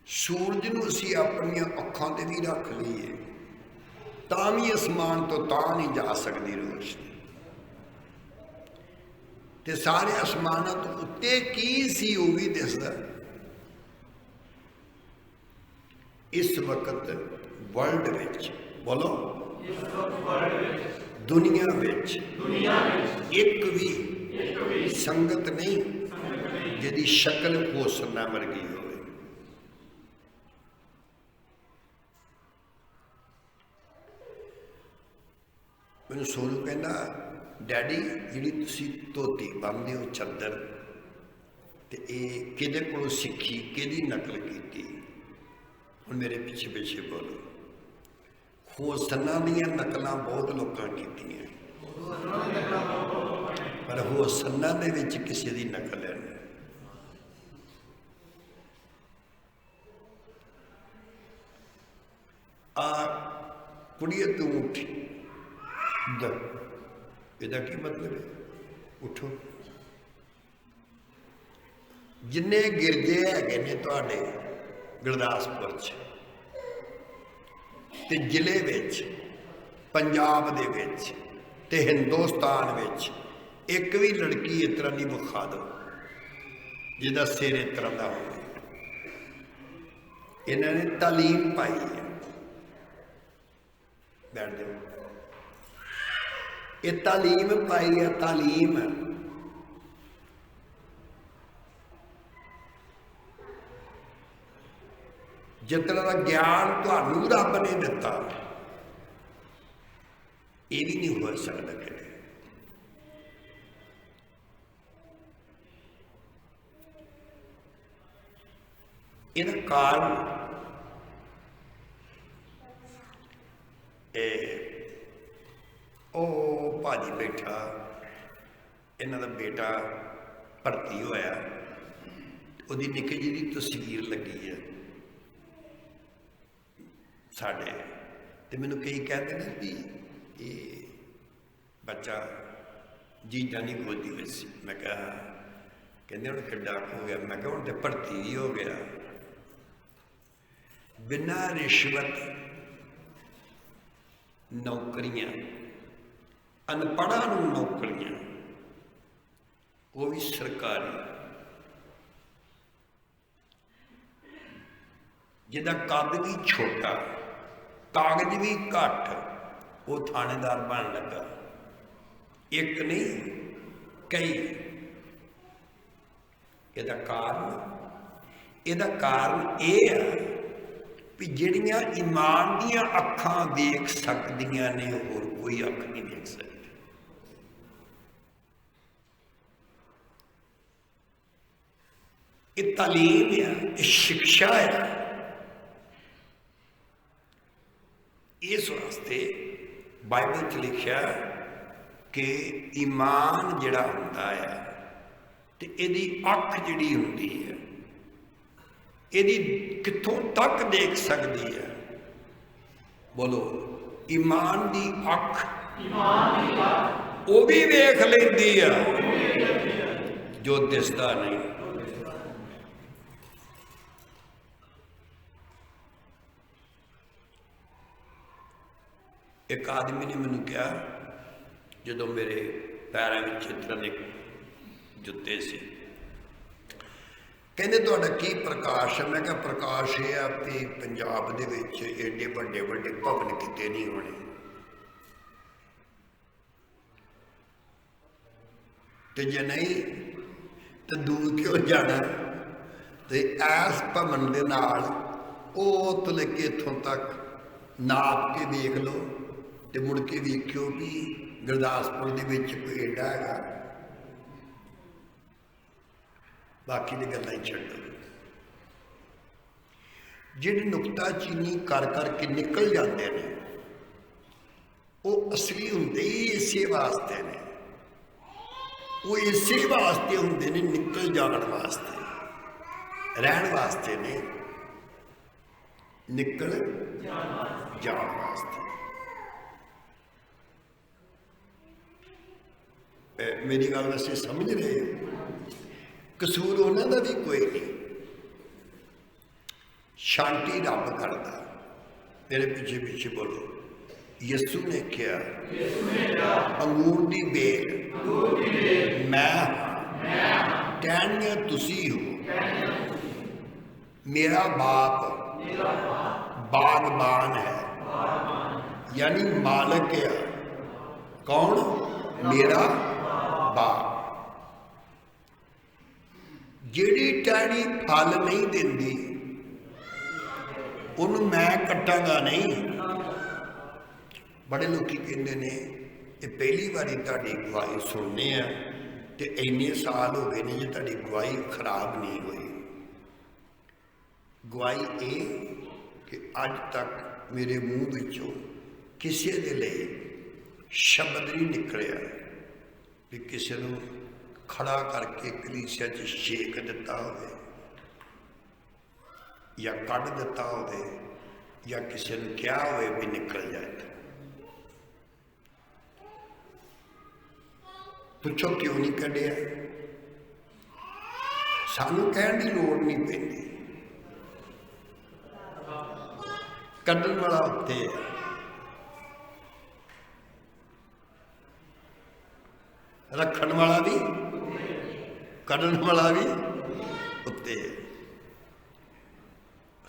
ਸੂਰਜ ਨੂੰ ਅਸੀਂ ਆਪਣੀਆਂ ਅੱਖਾਂ ਤੇ ਵੀ ਰੱਖ ਲਈਏ ਤਾਂ ਵੀ ਅਸਮਾਨ ਤੋਂ ਤਾਂ ਨਹੀਂ ਜਾ ਸਕਦੀ ਰੋਸ਼ਨੀ। ਤੇ ਸਾਰੇ ਅਸਮਾਨਾਂ ਤੋਂ ਉੱਤੇ ਕੀ ਸੀ ਉਹ ਵੀ ਦਿਸਦਾ। ਇਸ ਵਕਤ ਵਰਲਡ ਵਿੱਚ, ਬੋਲੋ, ਇਸ ਵਕਤ ਵਰਲਡ ਵਿੱਚ, ਦੁਨੀਆ ਵਿੱਚ ਇੱਕ ਵੀ ਸੰਗਤ ਨਹੀਂ ਜਿਹਦੀ ਸ਼ਕਲ ਹੋਸਨਾ ਵਰਗੀ ਹੋਵੇ। ਮੈਨੂੰ ਸੋਨੂੰ ਕਹਿੰਦਾ ਡੈਡੀ ਜਿਹੜੀ ਤੁਸੀਂ ਧੋਤੀ ਬੰਨ੍ਹਦੇ ਹੋ ਚੱਦਰ, ਤੇ ਇਹ ਕਿਹਦੇ ਕੋਲੋਂ ਸਿੱਖੀ, ਕਿਹਦੀ ਨਕਲ ਕੀਤੀ? ਹੁਣ ਮੇਰੇ ਪਿੱਛੇ ਪਿੱਛੇ ਬੋਲੋ। ਹੋਸਨਾਂ ਦੀਆਂ ਨਕਲਾਂ ਬਹੁਤ ਲੋਕਾਂ ਕੀਤੀਆਂ, ਪਰ ਹੋਸਨਾਂ ਦੇ ਵਿੱਚ ਕਿਸੇ ਦੀ ਨਕਲ ਹੈ ਨਹੀਂ। ਆ ਕੁੜੀਏ ਤੂੰ ਉੱਠ, ਇਹਦਾ ਕੀ ਮਤਲਬ ਹੈ? ਉੱਠੋ। ਜਿੰਨੇ ਗਿਰਜੇ ਹੈਗੇ ਨੇ ਤੁਹਾਡੇ ਗੁਰਦਾਸਪੁਰ 'ਚ ਤੇ ਜ਼ਿਲ੍ਹੇ ਵਿੱਚ, ਪੰਜਾਬ ਦੇ ਵਿੱਚ ਤੇ ਹਿੰਦੁਸਤਾਨ ਵਿੱਚ, ਇੱਕ ਵੀ ਲੜਕੀ ਇਸ ਤਰ੍ਹਾਂ ਦੀ ਵਿਖਾ ਦਿਓ ਜਿਹਦਾ ਸਿਰ ਇਸ ਤਰ੍ਹਾਂ ਦਾ ਹੋਵੇ। ਇਹਨਾਂ ਨੇ ਤਾਲੀਮ ਪਾਈ ਹੈ। ਬੈਠ ਜਾਓ। ਇਹ ਤਾਲੀਮ ਪਾਈ ਹੈ, ਤਾਲੀਮ। ਜਿਸ ਤਰ੍ਹਾਂ ਦਾ ਗਿਆਨ ਤੁਹਾਨੂੰ ਰੱਬ ਨੇ ਦਿੱਤਾ, ਇਹ ਵੀ ਨਹੀਂ ਹੋ ਸਕਦਾ ਕਿਤੇ। ਇਹਦਾ ਕਾਰਨ ਉਹ ਭਾਜੀ ਬੈਠਾ, ਇਹਨਾਂ ਦਾ ਬੇਟਾ ਭਰਤੀ ਹੋਇਆ, ਉਹਦੀ ਨਿੱਕੀ ਜਿਹੀ ਦੀ ਤਸਵੀਰ ਲੱਗੀ ਹੈ ਸਾਡੇ, ਤੇ ਮੈਨੂੰ ਕਈ ਕਹਿੰਦੇ ਨੇ ਵੀ ਇਹ ਬੱਚਾ ਜੀਜਾਂ ਦੀ ਗੋਦੀ ਵਿੱਚ ਸੀ। ਮੈਂ ਕਿਹਾ, ਕਹਿੰਦੇ ਹੁਣ ਕਿੱਡਾ ਹੋ ਗਿਆ? ਮੈਂ ਕਿਹਾ ਹੁਣ ਤੇ ਭਰਤੀ ਹੀ ਹੋ ਗਿਆ। ਬਿਨਾਂ ਰਿਸ਼ਵਤ ਨੌਕਰੀਆਂ, ਅਨਪੜ੍ਹਾਂ ਨੂੰ ਨੌਕਰੀਆਂ, ਉਹ ਵੀ ਸਰਕਾਰੀ, ਜਿਹਦਾ ਕੱਦ ਵੀ ਛੋਟਾ, ਕਾਗਜ਼ ਵੀ ਘੱਟ, ਉਹ ਥਾਣੇਦਾਰ ਬਣ ਲੱਗਾ। ਇੱਕ ਨਹੀਂ, ਕਈ। ਇਹਦਾ ਕਾਰਨ ਇਹ ਹੈ ਵੀ ਜਿਹੜੀਆਂ ਈਮਾਨ ਦੀਆਂ ਅੱਖਾਂ ਵੇਖ ਸਕਦੀਆਂ ਨੇ, ਹੋਰ ਕੋਈ ਅੱਖ ਨਹੀਂ ਵੇਖ ਸਕਦੀ। ਇਹ ਤਾਲੀਮ ਹੈ, ਇਹ ਸਿੱਖਿਆ ਹੈ। ਇਸ ਵਾਸਤੇ ਬਾਈਬਲ 'ਚ ਲਿਖਿਆ ਕਿ ਈਮਾਨ ਜਿਹੜਾ ਹੁੰਦਾ ਹੈ, ਤੇ ਇਹਦੀ ਅੱਖ ਜਿਹੜੀ ਹੁੰਦੀ ਹੈ, ਇਹਦੀ ਕਿੱਥੋਂ ਤੱਕ ਦੇਖ ਸਕਦੀ ਹੈ? ਬੋਲੋ। ਈਮਾਨ ਦੀ ਅੱਖ, ਉਹ ਵੀ ਵੇਖ ਲੈਂਦੀ ਹੈ ਜੋ ਦਿਸਦਾ ਨਹੀਂ। ਇੱਕ ਆਦਮੀ ਨੇ ਮੈਨੂੰ ਕਿਹਾ, ਜਦੋਂ ਮੇਰੇ ਪੈਰਾਂ ਵਿੱਚ ਇਸ ਤਰ੍ਹਾਂ ਦੇ ਜੁੱਤੇ ਸੀ, ਕਹਿੰਦੇ ਤੁਹਾਡਾ ਕੀ ਪ੍ਰਕਾਸ਼ ਹੈ? ਮੈਂ ਕਿਹਾ ਪ੍ਰਕਾਸ਼ ਇਹ ਆ ਕਿ ਪੰਜਾਬ ਦੇ ਵਿੱਚ ਏਡੇ ਵੱਡੇ ਵੱਡੇ ਭਵਨ ਕਿਤੇ ਨਹੀਂ ਹੋਣੇ, ਤੇ ਜੇ ਨਹੀਂ ਤਾਂ ਦੂਰ ਕਿਉਂ ਜਾਣਾ? ਤੇ ਐਸ ਭਵਨ ਦੇ ਨਾਲ ਉਹ ਤੋਂ ਲੈ ਕੇ ਇੱਥੋਂ ਤੱਕ ਨਾਪ ਕੇ ਦੇਖ ਲਓ, ਤੇ ਮੁੜ ਕੇ ਵੇਖਿਓ ਵੀ ਗੁਰਦਾਸਪੁਰ ਦੇ ਵਿੱਚ ਕੋਈ ਏਡਾ ਹੈਗਾ। ਬਾਕੀ ਦੀ ਗੱਲਾਂ ਹੀ ਛੱਡੋ। ਜਿਹੜੇ ਨੁਕਤਾਚੀਨੀ ਕਰ ਕਰਕੇ ਨਿਕਲ ਜਾਂਦੇ ਨੇ, ਉਹ ਅਸਲੀ ਹੁੰਦੇ ਹੀ ਇਸੇ ਵਾਸਤੇ ਨੇ। ਉਹ ਇਸੇ ਵਾਸਤੇ ਹੁੰਦੇ ਨੇ, ਨਿਕਲ ਜਾਣ ਵਾਸਤੇ, ਰਹਿਣ ਵਾਸਤੇ ਨੇ, ਨਿਕਲ ਜਾਣ ਵਾਸਤੇ। ਮੇਰੀ ਗੱਲ ਵੈਸੇ ਸਮਝ ਰਹੇ ਹੋ? ਕਸੂਰ ਉਹਨਾਂ ਦਾ ਵੀ ਕੋਈ ਨਹੀਂ, ਸ਼ਾਂਤੀ ਰੱਬ ਕਰਦਾ। ਮੇਰੇ ਪਿੱਛੇ ਪਿੱਛੇ ਬੋਲੋ। ਯਿਸੂ ਨੇ ਕਿਹਾ, ਅੰਗੂਰ ਦੀ ਬੇਲ ਮੈਂ, ਟਹਿਣੀਆਂ ਤੁਸੀਂ ਹੋ, ਮੇਰਾ ਬਾਪ ਬਾਗਬਾਨ ਹੈ, यानी मालिक है। कौन? मेरा बाप। जिहड़ी टहनी फल नहीं दिंदी उन्होंने मैं कट्टांगा नहीं। बड़े लोग कहते ने ये पहली बारी तुहाडी गवाही सुनने आ ते इन्ने साल हो गए ने जे तुहाडी गवाही खराब नहीं हुई। गवाही ये कि अज तक मेरे मूँह विचों किसी दे लिए शब्द नहीं निकलिया भी किसी नूं खड़ा करके कलीसिया च छेक दिता होवे या कढ़ दिता होवे या किसी ने क्या होवे भी निकल जाए। पुछो क्यों नहीं कढ़िया? सानू कहण दी लोड़ नहीं पैंदी, कढ़ण वाला उत्ते है। रखण वाला भी कढ़ण वाला भी उत्ते है।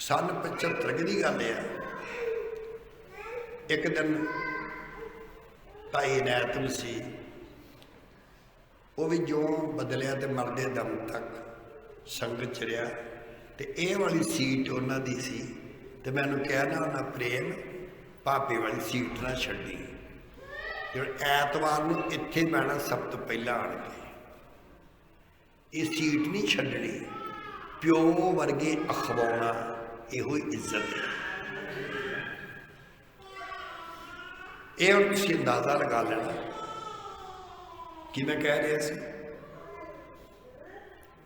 सन 75 की गल है, एक दिन भाई इनायत मसीह वो भी जो बदलिया तो मरदे दम तक संगत च रहा तो ये वाली सीट उन्हों की सी तो मैंने कहना उन्हें प्रेम भापे वाली सीट ना छड्डी, जो ऐतवार को इत्थे बैठना सब तो पहला आन के ये सीट नहीं छड्डनी, प्यो वर्गे अखवाउणा इहो इज्जत है। ये हुण तुसीं अंदाजा लगा लेना कि मैं कह रहा सी,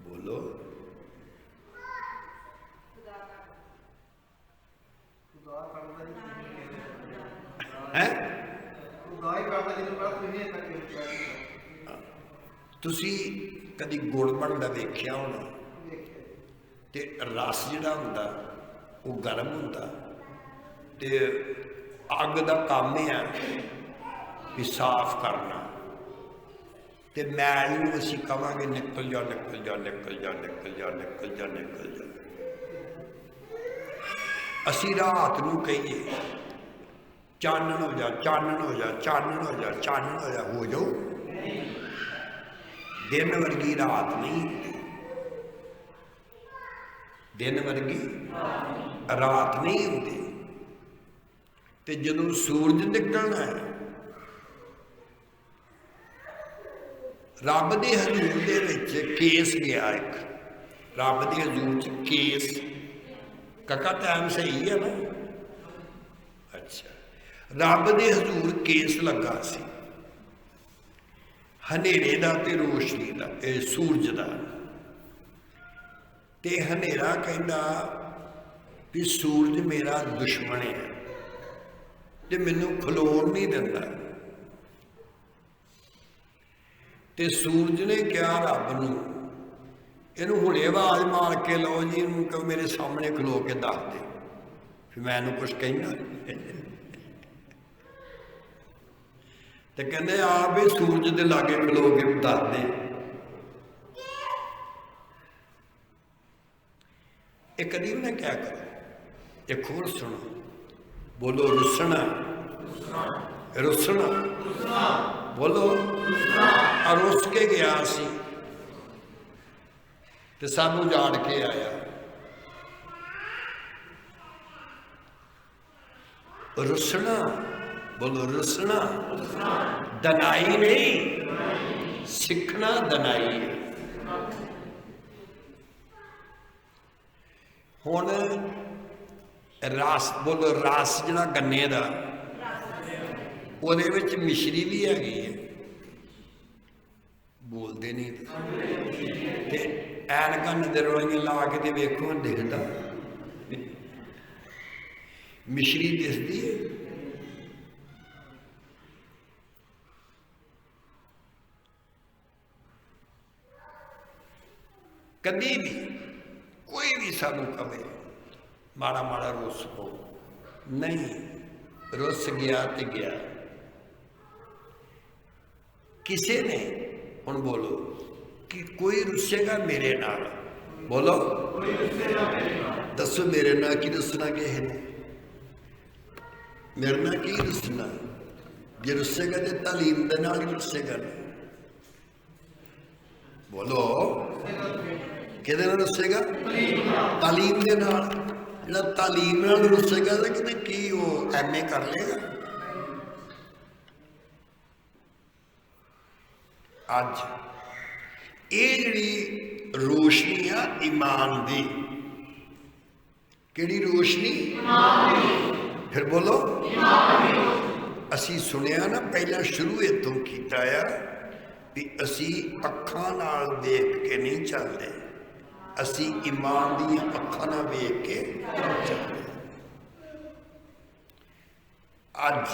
बोलो है तुसी कदी गुड़ बनदा वेख्या होना ते रस जिहड़ा हुंदा वो गर्म हुंदा ते अग दा काम है भी साफ करना ते मैल नूं असीं कहांगे निकल जा निकल जा निकल जा निकल जा निकल जा निकल जा। असीं रात नूं कहिए चानन हो जा चानन हो जा चानन हो जा चानन हो जाओ, दिन वर्गी रात नहीं होती, दिन वर्गी रात नहीं होती। ते जदों सूरज निकलना है रब दे हजूर दे विच केस गया, एक रब दे हजूर च केस काका टाइम सही है ना? अच्छा, रब दे हजूर केस लगा सी हनेरे दा ते रोशनी दा, सूरज दा। ते हनेरा कहंदा भी सूरज मेरा दुश्मन है ते मैनू खलोण नहीं दिंदा। ते सूरज ने कहा रब नूं, इनू हुणे आवाज मार के लो जी, इनू कहो मेरे सामने खलो के दस दे फिर मैं इनू कुछ कहना। ते कहंदे आप भी सूरज दे लागे खलो के दस दे। एक कदी ने क्या करो, एक होर सुनो, बोलो रुसना रुसना बोलो। रुस के गया सी ते सानू जाड़ के आया। रुसना बोलो रुसना, दनाई नहीं, सीखना दनाई है। हुण रस बोलो, रस जिहड़ा गन्ने दा ਉਹਦੇ ਵਿੱਚ ਮਿਸ਼ਰੀ भी हैगी है, बोलते नहीं ते ऐनकां नज़रवाइयां ला के ते वेखो दिखदा, मिश्री दिसदी है। कदी भी कोई भी सानू कहे माड़ा माड़ा रुस पो नहीं, रुस गया तो गया। किसी ने हुण बोलो कि कोई रुसेगा मेरे नाल, बोलो दसो मेरे नाल की रुसना किसी ने? मेरे नाल की रुसना? जे रुसेगा तो तालीम दे नाल ही रुसेगा। बोलो किहदे नाल रुसेगा? तालीम दे नाल। जिहड़ा तालीम नाल रुसेगा तो किते की वो MA कर लेगा? अज ये जिहड़ी रोशनी आ ईमान दी, किहड़ी रोशनी? फिर बोलो। असी सुनिया ना पहला शुरू इतों कीता आ भी असी अखां नाल देख के नहीं चलते, असी ईमान दी अखां नाल वेख के चलते। अज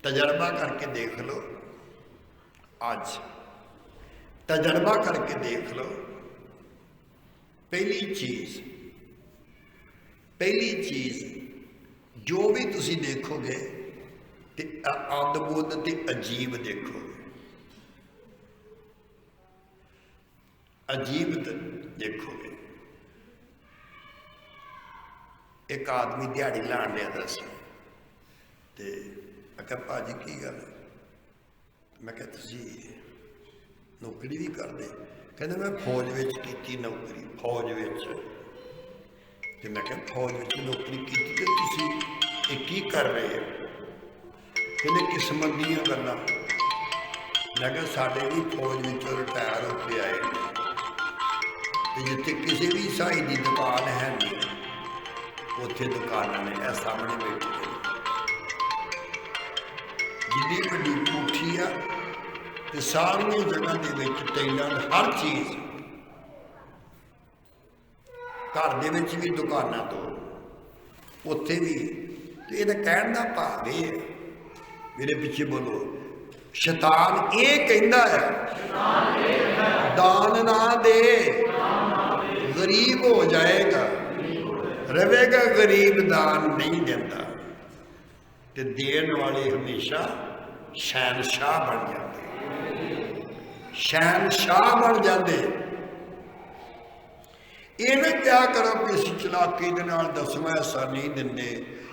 तजर्बा करके देख लो, अज तजर्बा करके देख लो। पहली चीज जो भी तुसी देखोगे ते अद्भुत ते अजीब देखोगे, अजीब देखोगे। एक आदमी दिहाड़ी लाण लिया था सी ते मैं कहा भाजी की गल? मैं कहा तुसी नौकरी भी करदे? कहंदे मैं फौज विच कीती नौकरी, फौज विच। ते मैं कहा फौज विच नौकरी कीती ते तुसी ये की कर रहे हो? कहंदे किस्मत दीयां गल्लां। मैं कहा साडे भी फौज विचों रिटायर होके आए ते जिथे किसी भी साई दी दुकान है नहीं, उत्थे दुकानां ने इह सामने बैठे ने। जिन्नी वड्डी कोठी आ ते सारियां जगह दे विच टाइलां, हर चीज़, घर दे विच भी दुकानां तो उत्थे भी। ते इहदा कहण दा भाव इह है, मेरे पिछे बोलो, शैतान ये कहंदा है दान ना दे, गरीब हो जाएगा, रहेगा गरीब, दान नहीं देता। ते देन वाले हमेशा शहनशाह बन जाते, शहनशाह बन जाते। ये ना क्या करो कि असीं चलाकी दे नाल 10वां हिस्सा नहीं दिंदे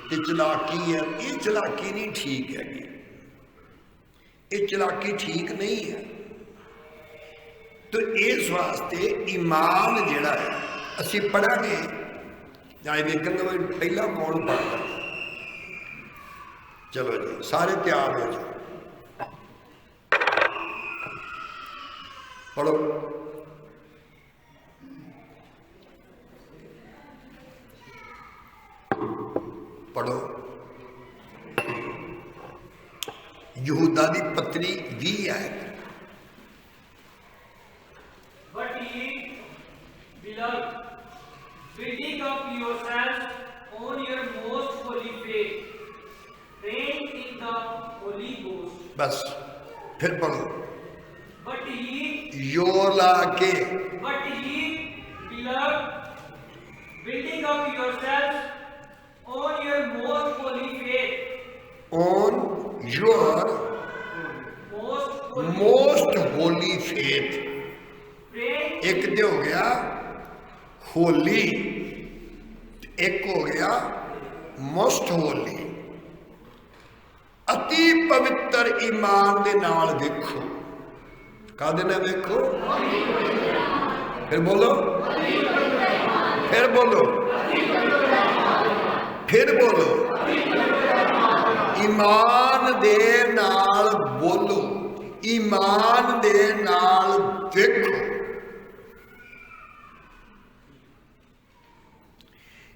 ते चलाकी है, ये चलाकी नहीं ठीक हैगी, ये चलाकी ठीक नहीं है। तो इस वास्ते ईमान जिहड़ा है असीं पढ़ांगे, जाए वेखणगे पहला कौन पढ़दा। चलो जी सारे तैयार हो जाओ, पढ़ो। पढ़ो। यहूदा दी पत्री 20 आयत। But ye, beloved, building up yourselves on your most holy faith, praying in the Holy Ghost. बस फिर पढ़ो। But ye, योर ला के, but ye, beloved, building up yourselves on your most holy faith, on your most most holy holy faith। praying एक ते हो गया होली, एक हो गया मोस्ट होली। अति पवित्र ईमान दे नाल देखो, कादे नाल देखो? फिर बोलो, फिर बोलो, फिर बोलो, ईमान दे नाल बोलो, ईमान दे नाल देखो।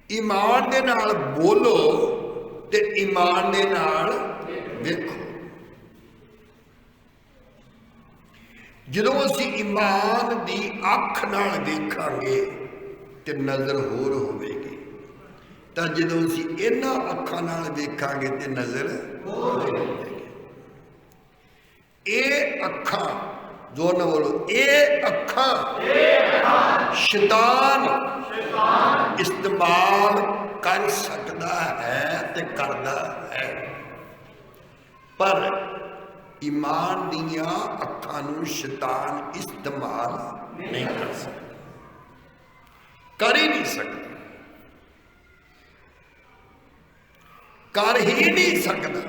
ईमान दे नाल बोलो ते ईमान दे नाल देखो। जदों असीं ईमान दी अख नाल देखांगे ते नज़र होर होवेगी, तां जदों असीं इन्हां अखां नाल देखांगे ते नज़र होर होवेगी। ਇਹ ਅੱਖਾਂ ਦੋਨੋਂ बोलो, ਇਹ ਅੱਖਾਂ शैतान इस्तेमाल कर सकता है ते करता है, पर ईमान दियां अखां नूं शैतान इस्तेमाल नहीं कर सकता, कर ही नहीं सकता, कर ही नहीं सकता।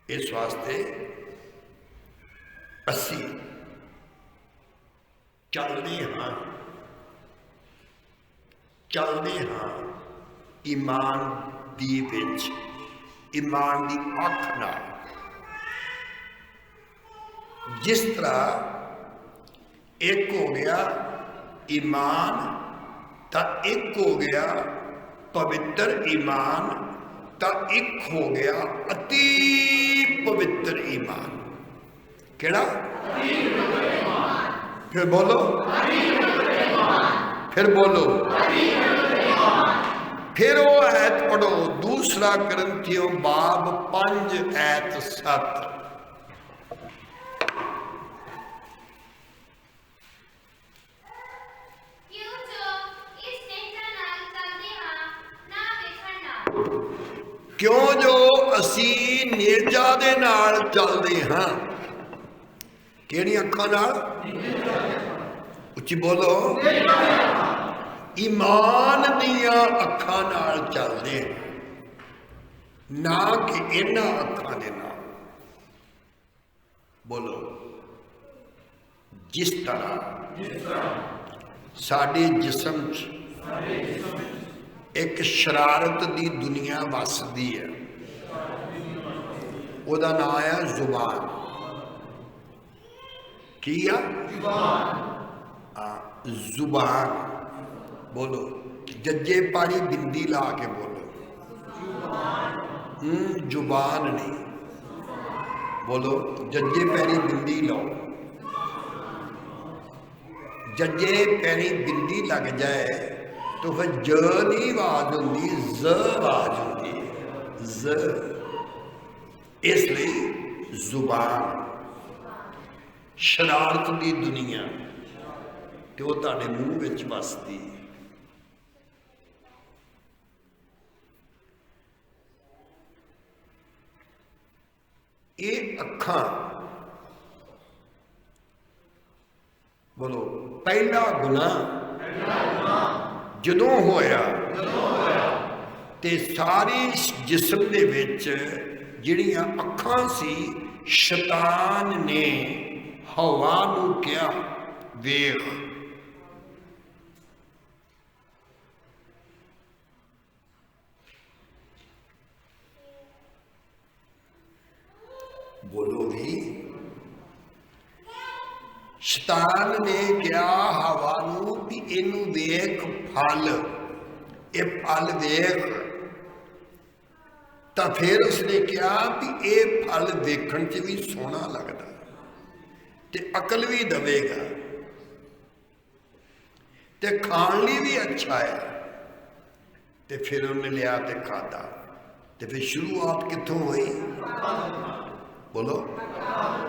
इस वास्ते असी चलते हाँ ईमान दी विच, ईमान की अख नाल। जिस तरह एक हो गया ईमान तो एक हो गया पवित्र ईमान, तो एक हो गया अति पवित्र ईमान। केड़ा? फिर बोलो, फिर बोलो, फिर वो ऐत पढ़ो, दूसरा करंथियों बाब 5:7। क्यों जो इस नेचा नाल चलदे हां ना वेखण नाल। क्यों जो असी नेजा दे नाल चलदे हां, केड़ी अखां नाल? उच्ची बोलो, ईमान दियां अखां नाल चलदे ना कि इन्हां अखां दे नाल। बोलो, जिस तरह साडे जिस्म च एक शरारत दी दुनिया वसदी है, ओदा नाम है जुबान। की आ? जुबान। बोलो, जज्जे पारी बिंदी ला के बोलो, जुबान नहीं। बोलो, जज्जे पैरी बिंदी लो। जज्जे पैरी बिंदी लग जाए तो फिर ज नहीं आवाज होंगी, ज आवाज होंगी, ज। इसलिए जुबान शरारत की दुनिया ते वो तुहाडे मूँह विच वसदी। ये अखां, बोलो, पहला गुनाह जदों होया ते सारी जिस्म दे विच जिहड़ियां अखां सी, शैतान ने हवा नूं कहा वेख। बोलो भी, शैतान ने कहा हवा नूं भी इनू वेख फल, ये फल वेख। तो फिर उसने कहा भी ये फल वेखण च भी सोहना लगदा ते अकल भी दवेगा ते खाण लई भी अच्छा है। ते फिर उन्हें लिया ते खादा। ते फिर शुरुआत कित्थों हुई? बोलो,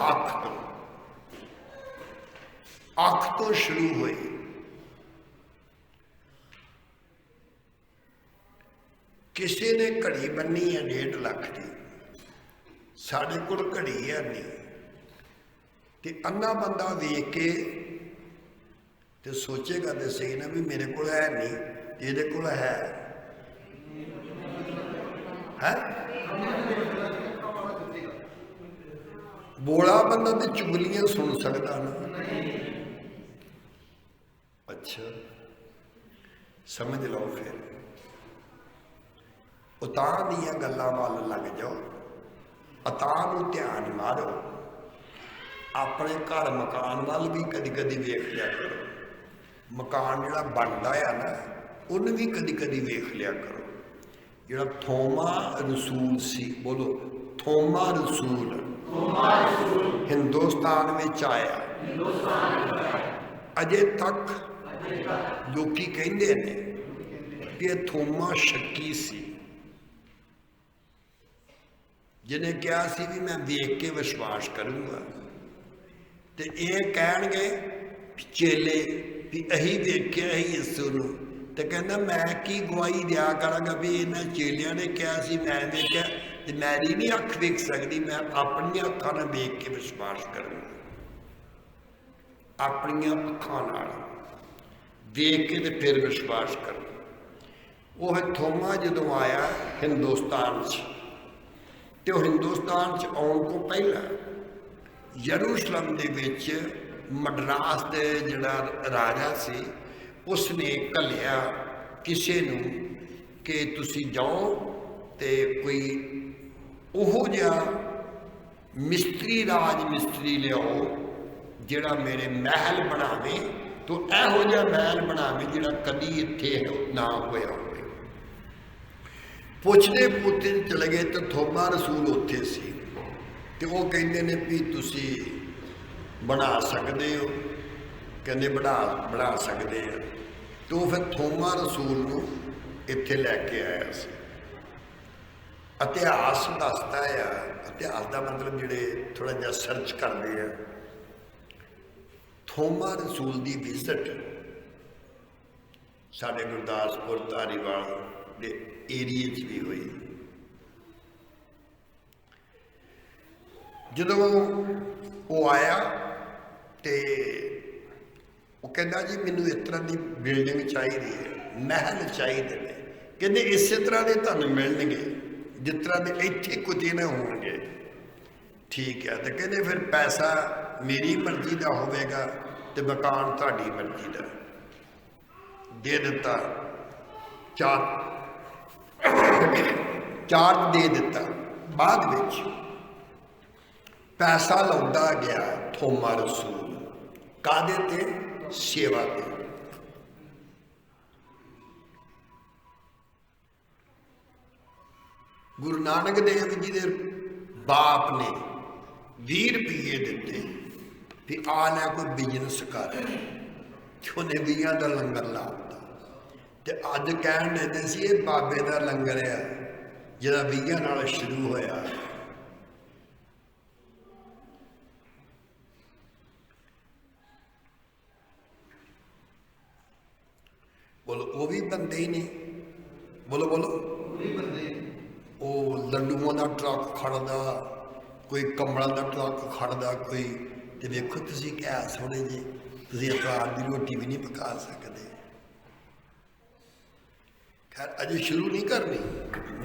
अख तो। अख तो शुरू हुई। किसी ने घड़ी बनी है 1.5 लाख की, साढ़े कोल घड़ी है नहीं, ते अन्ना बंदा वेख के ते सोचेगा तो सही ना भी मेरे को है नहीं, ये को है। बोला बंदा तो चुगलियां सुन सकता ना। अच्छा, समझ लो। फिर उतां दियां गल्लां वाल लग जाओ, अतां नूं ध्यान मारो। अपने घर मकान वाल भी कदी कदी वेख लिया करो। मकान जिहड़ा बनदा है ना, उन्हें भी कदी कदी वेख लिया करो। जिहड़ा थोमा रसूल सी, बोलो, थोमा रसूल हिंदुस्तान में आया, अजे तक लोकी कहंदे ने कि थोमा शक्की सी, जिन्हें कहा सी भी मैं वेख के विश्वास करूंगा। ते ये कहणगे चेले भी अही वेख्या ही यसू नूं, ते कहंदा मैं की गवाही दिया करांगा भी इन्हां चेलियां ने कहा सी मैं वेख्या, ते मेरी नहीं अख वेख सकदी, मैं अपनी अखां नाल वेख के विश्वास करूंगा। अपनी अखां नाल वेख के ते फिर विश्वास करूँ। वह थोमा जदों आया हिंदुस्तान च, तो हिंदुस्तान च आउण को पहला यरूशलेम दे विच मद्रास दे जिहड़ा राजा सी, उसने घल्लिया किसी नूं कि तुसी जाओ ते कोई ओहो जिहा मिस्त्री राज मिस्त्री लियाओ जिहड़ा मेरे महल बनावे, तो इहो जिहा महल बनावे जिहड़ा कदी इत्थे ना होया होवे। पुछदे पुछदे चले गए तो थोमा रसूल उत्थे सी, ते वो कहंदे ने भी तुसी बना सकदे हो, कहंदे बना सकदे आ। तो फिर थोमा रसूल नूं इत्थे लैके आया सी। इतिहास दसदा है, इतिहास का मतलब जिहड़े थोड़ा जिहा सर्च करते हैं, थोमा रसूल की विजिट साडे गुरदासपुर धारीवाल के एरिए च भी हुई। जदों वो आया तो वो कहता जी मैनू इस तरह की बिल्डिंग चाहिए है, महल चाहिए ने, कहते इस तरह के तुहानूं मिलणगे जिस तरह के इत्थे कुछ ना होणगे। ठीक है, तो कहते फिर पैसा मेरी मर्जी का होवेगा तो मकान तुहाडी मर्जी का। दे दिता, चार्ज दे दिता। बाद विच पैसा लाउंदा गया थोमा रसूल, काहदे ते? सेवा ते। गुरु नानक देव जी के बाप ने 20 रुपये दिते कि आ लै कोई बिजनेस कर, उन्हें 20 का लंगर लाता। तो अज कह देते सी ये बाबे का लंगर है जिहड़ा 20 नाल शुरू होया। बोलो वो भी बंदे ही ने, बोलो बोलो वो लड्डूआं का ट्रक खड़दा, कोई कमलों का ट्रक खड़दा, कोई तो देखो तुसीं क्या थोड़े जे तुसीं इतवार की रोटी भी नहीं पका सकते। खैर अजे शुरू नहीं करनी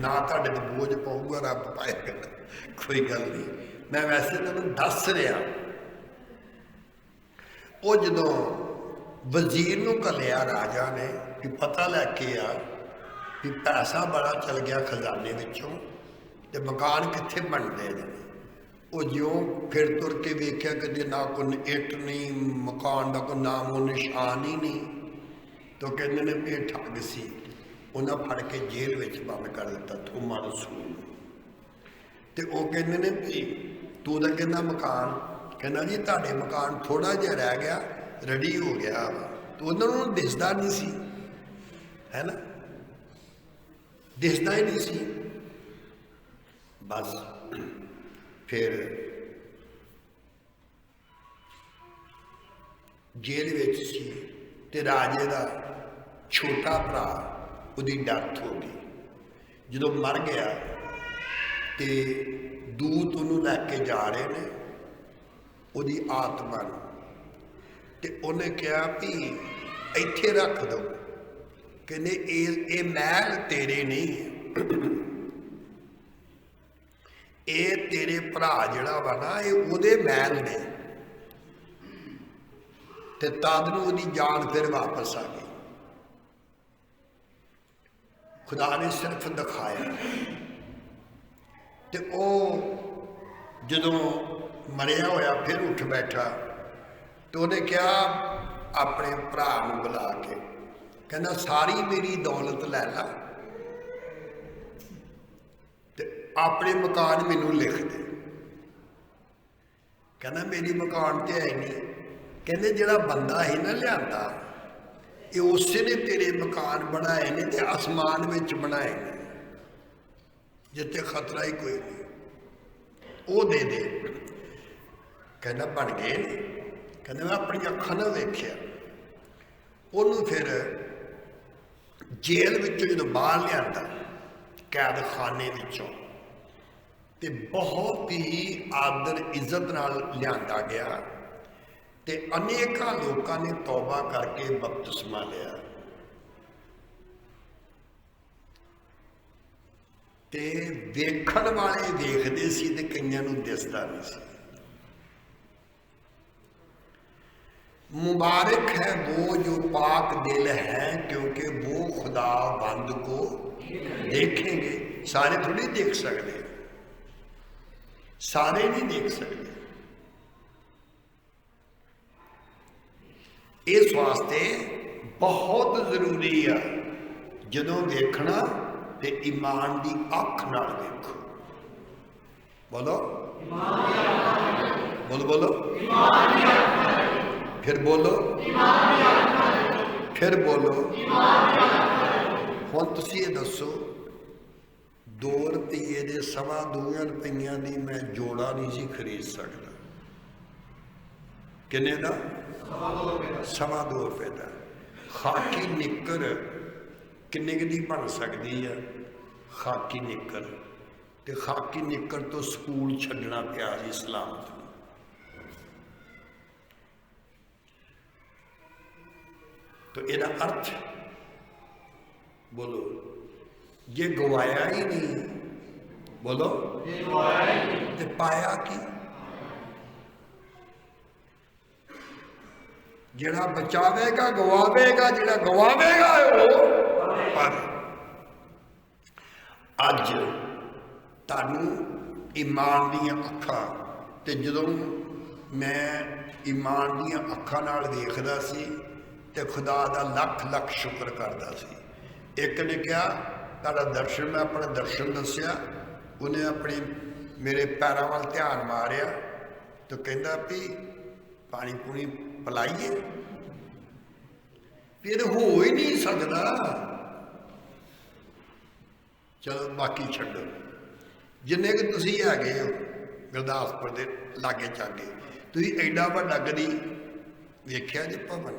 ना, तुहाडे ते बोझ पऊगा, रब पाएगा, कोई गल नहीं। मैं वैसे तुहानूं दस रहा। वो जदों वजीर नूं घल्लिया राजा ने कि पता लैके आ कि पैसा बड़ा चल गया खजाने विचों ते मकान कित्थे बनदे ने। वो ज्यों फिर तुर के वेख्या कदे ना कोई इट नहीं, मकान का कोई नामो निशान ही नहीं। तो कहते ने भी ठग सी, उन्हें फड़ के जेल में बंद कर दिता थोमा रसूल। तो वो कहते ने भी तू तो कहना मकान, कहना जी तुहाडे मकान थोड़ा जिहा रह गया, रेडी हो गया। तो उन्होंने दिसदा नहीं सी, है ना, दिसदा ही नहीं सी। बस फिर जेल विच सी ते राजे का छोटा भरा उहदी डेथ हो गई। जदों मर गया तो दूत उन्होंने लैके जा रहे ने उहदी आत्मा नूं, ते उन्हें कहा भी इत्थे रख दो। कहने ये महल तेरे नहीं है, ये तेरे भरा जिहड़ा वा ना ये उहदे महल ने। ते तद नूं उहदी जान फिर वापस आ गई। खुदा ने सिर्फ दिखाया। ते ओ जदों मरिया होया फिर उठ बैठा, तो उन्हें कहा अपने भरा नूं बुला के, कहना सारी मेरी दौलत लै ला ते अपने मकान मैनू लिख दे। कहना मेरी मकान तो है नहीं। कहने जिहड़ा बंदा ही ना लिआंदा ये उसे ने तेरे मकान बनाए ने ते आसमान विच बनाए ने, जिथे खतरा ही कोई नहीं, वो दे दे। कहना बन गए ने। कहने मैं अपनी अखां नाल वेख्या। उन्होंने फिर जेल विचों जो बाहर लिआंदा कैद खाने विचों, ते बहुत ही आदर इज्जत नाल लिआंदा गया। ते अनेकों लोगों ने तौबा करके बपतिस्मा लिया। ते वेखण वाले वेखदे सी ते कईयां नूं दिसदा नहीं सी। मुबारक है वो जो पाक दिल है क्योंकि वो खुदा बंद को देखेंगे। सारे थोड़ी देख सकते, सारे नहीं देख सकते। इस वास्ते बहुत जरूरी है जदों देखना ते ईमान की अख नाल देखो। बोलो बोलो बोलो, फिर बोलो, फिर बोलो। हुण तुसीं ये दसो, 2 रुपये दे 2.25 रुपये की मैं जोड़ा नहीं सी खरीद सकता। किन्ने दा? 2.25 रुपये का। खाकी निक्कर किन्ने की बन सकती है? खाकी निक्कर ते खाकी निक्कर तो स्कूल छड्डना पिया सी सलामत। तो इहदा अर्थ बोलो, ये गवाया ही नहीं। बोलो ते पाया की? जिहड़ा बचावेगा गवावेगा, जिहड़ा गवावेगा वो पावे। अज तानू ईमान दीयां अखां ते जदों मैं ईमान दीयां अखां नाल देखदा सी ते खुदा दा लख लख शुक्र करदा सी। एक ने कहा तारा दर्शन, मैं अपना दर्शन दसिया, उन्हें अपने मेरे पैरों वाल ध्यान मारिया तो कहंदा भी पानी पूनी पिलाइए। फिर हो ही नहीं सकता। चलो बाकी छड्डो, जिन्ने कि तुसीं हैगे हो गुरदासपुर के लागे चागे, तुसीं एडा वड्डा कदी वेख्या जी भवन?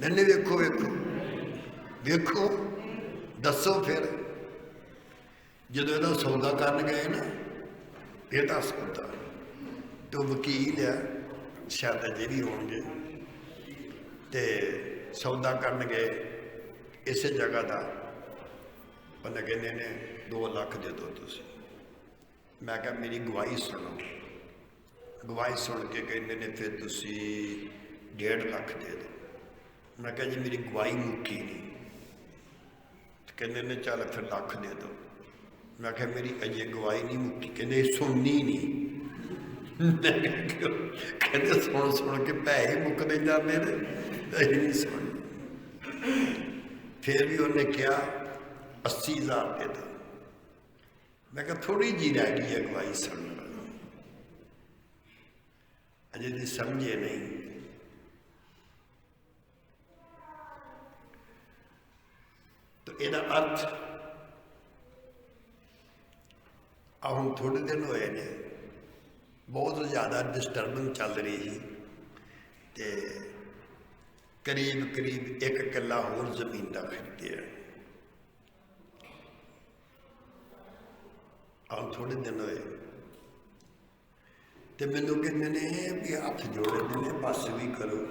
नहीं वेखो वेखो वेखो, दसो फिर। जदों इहदा सौदा करन गए ना, इहदा सौदा तो वकील है, शायद अजे भी होंगे, तो सौदा करन गए इस जगह का। उन्हें कहने ने 2 लाख दे दो तुसीं। मैं कहा मेरी गवाही सुनो। गवाही सुन के कहने ने फिर तुसीं 1.5 लाख दे दो। मैं कहा जी मेरी गवाही मुक्की नहीं। कहने ने चल फिर लाख दे दो। मैं कहा मेरी अजे गवाही नहीं मुक्की। कहने सुननी नहीं। कहते सुन सुन के पैसे मुकते जाते ने, असीं नहीं सुन। फिर भी उन्हें कहा 80,000 दे दो। मैं कहा थोड़ी जी रह गई है गवाही सुनने वाली, अजे तुसीं समझे नहीं। तो इहदा अर्थ हुण थोड़े दिन होए ने, बहुत ज़्यादा डिस्टर्बेंस चल रही थी, तो करीब करीब 1 किला होर जमीन का खरीदे। हम थोड़े दिन होए तो मैनू कहते ने भी हाथ जोड़े ने, बस भी करो,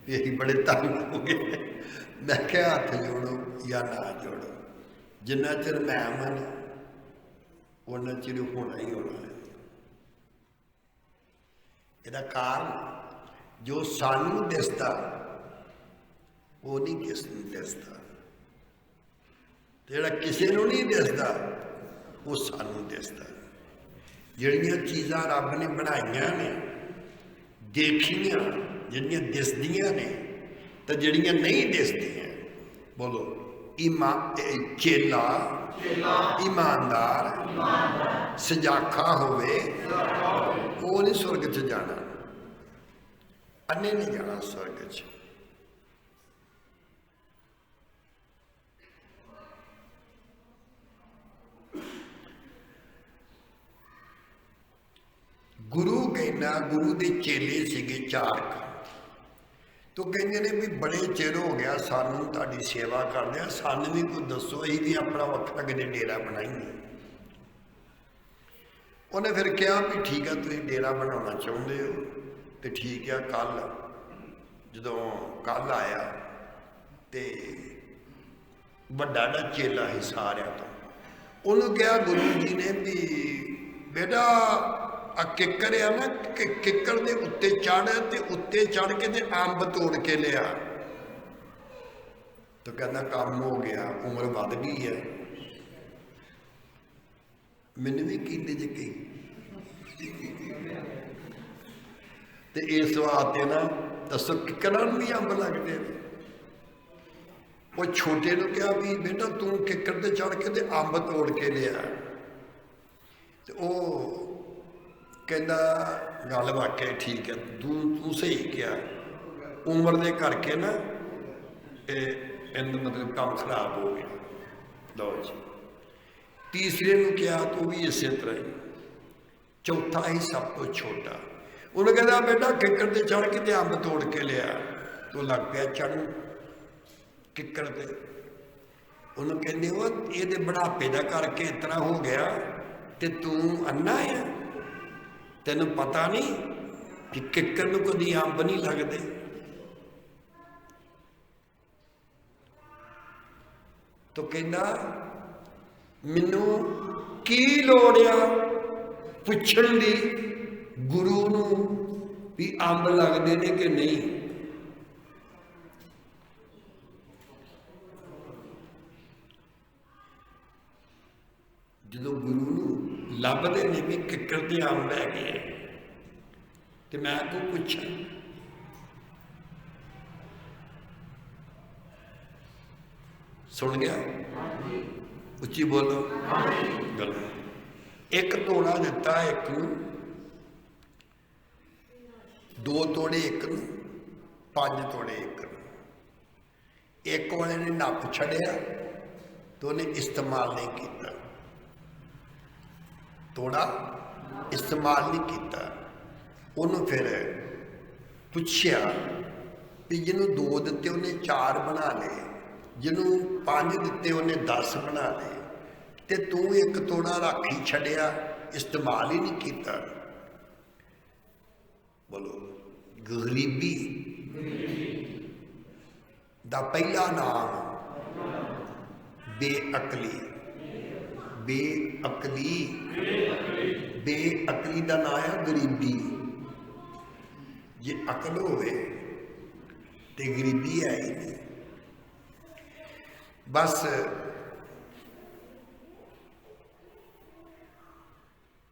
भी असीं बड़े तंग हो गए। मैं क्या हाथ जोड़ो या ना जोड़ो, जिन्ना चिर मैं मन उन्ना चिर होना ही होना है। इहदा कारण जो सानू दिसदा वो नहीं किस नूं दिसदा, जिहड़ा किसी नूं नहीं दिसदा वो सानू दिसदा। जिहड़ियां चीज़ां रब ने बनाईयां ने, देखियां, जिहड़ियां दिसदियां ने, तो जिहड़ियां नहीं दिसदियां, बोलो चेला ईमानदार सजाखा होवे वो नहीं सुरग च जाना, अन्ने नहीं जाना सुरग च। गुरु कहना, गुरु के चेले सीगे 4, तो कहते ने भी बड़े चिर हो गया सानू तुहाडी सेवा करदे, सानू भी कोई दसो, असीं भी अपना वखरा किते डेरा बनाईए। उन्हें फिर कहा भी ठीक है तुसीं डेरा बनाना चाहुंदे हो तो ठीक है। कल जदों कल आया तो वड्डा जिहड़ा चेला ही सारियां तो, उन्होंने कहा गुरु जी ने भी बेटा किक्कर है ना, किक्कर के उत्ते चढ़, ते उत्ते चढ़ के ते अंब तोड़ के लिया। तो कहना काम हो गया, उम्र बढ़ गई है। मैनू भी कहते जे कई ते इस वास्ते ना दसो किकरां नूं भी अंब लगते हैं। वो छोटे नूं कहा भी बेटा तू किकर ते चढ़ के ते अंब तोड़ के लिया, ते वो कहता गल वाकई ठीक है, तू सही किया, उम्र दे करके ना इन मतलब काम खराब हो गया। लो जी तीसरे नूं कहा तू भी इस तरह ही, चौथा ही सब तो छोटा, उन्हें कहता बेटा किकर ते चढ़ के ते अंब तोड़ के लिया, तो लग पाया चढ़न किकर ते। उन्होंने कहते वो ये बुढ़ापे का करके इतना हो गया ते तू अन्ना है, तेन पता नहीं कि किकर नूं कदी अंब नहीं लगते। तो कहना मैनू की लोड़ आ पुछण दी गुरु नूं भी अंब लगते ने कि नहीं। जो गुरु नूं लभदे ने भी किकर ते अंब है गए, तो मैं को पूछा सुन गया, उच्ची बोलो। गल एक तोड़ा दिता एक नूं, दो तोड़े एक नूं, 5 तोड़े एक नूं। एक वाले ने नप छड़िया तो उन्हें इस्तेमाल नहीं किया, तोड़ा इस्तेमाल नहीं किया। उन्होंने फिर पूछया भी जिन्हों 2 दिते उन्हें 4 बना ले, जिन्हों 5 दिते उन्हें 10 बना ले, ते तू एक तोड़ा रख ही छड़िया, इस्तेमाल ही नहीं किया। बोलो गरीबी दा पहला नाम बेअकली, बेअकली, बेअकली का नाम है गरीबी। जे अकल होवे ते गरीबी है ही नहीं। बस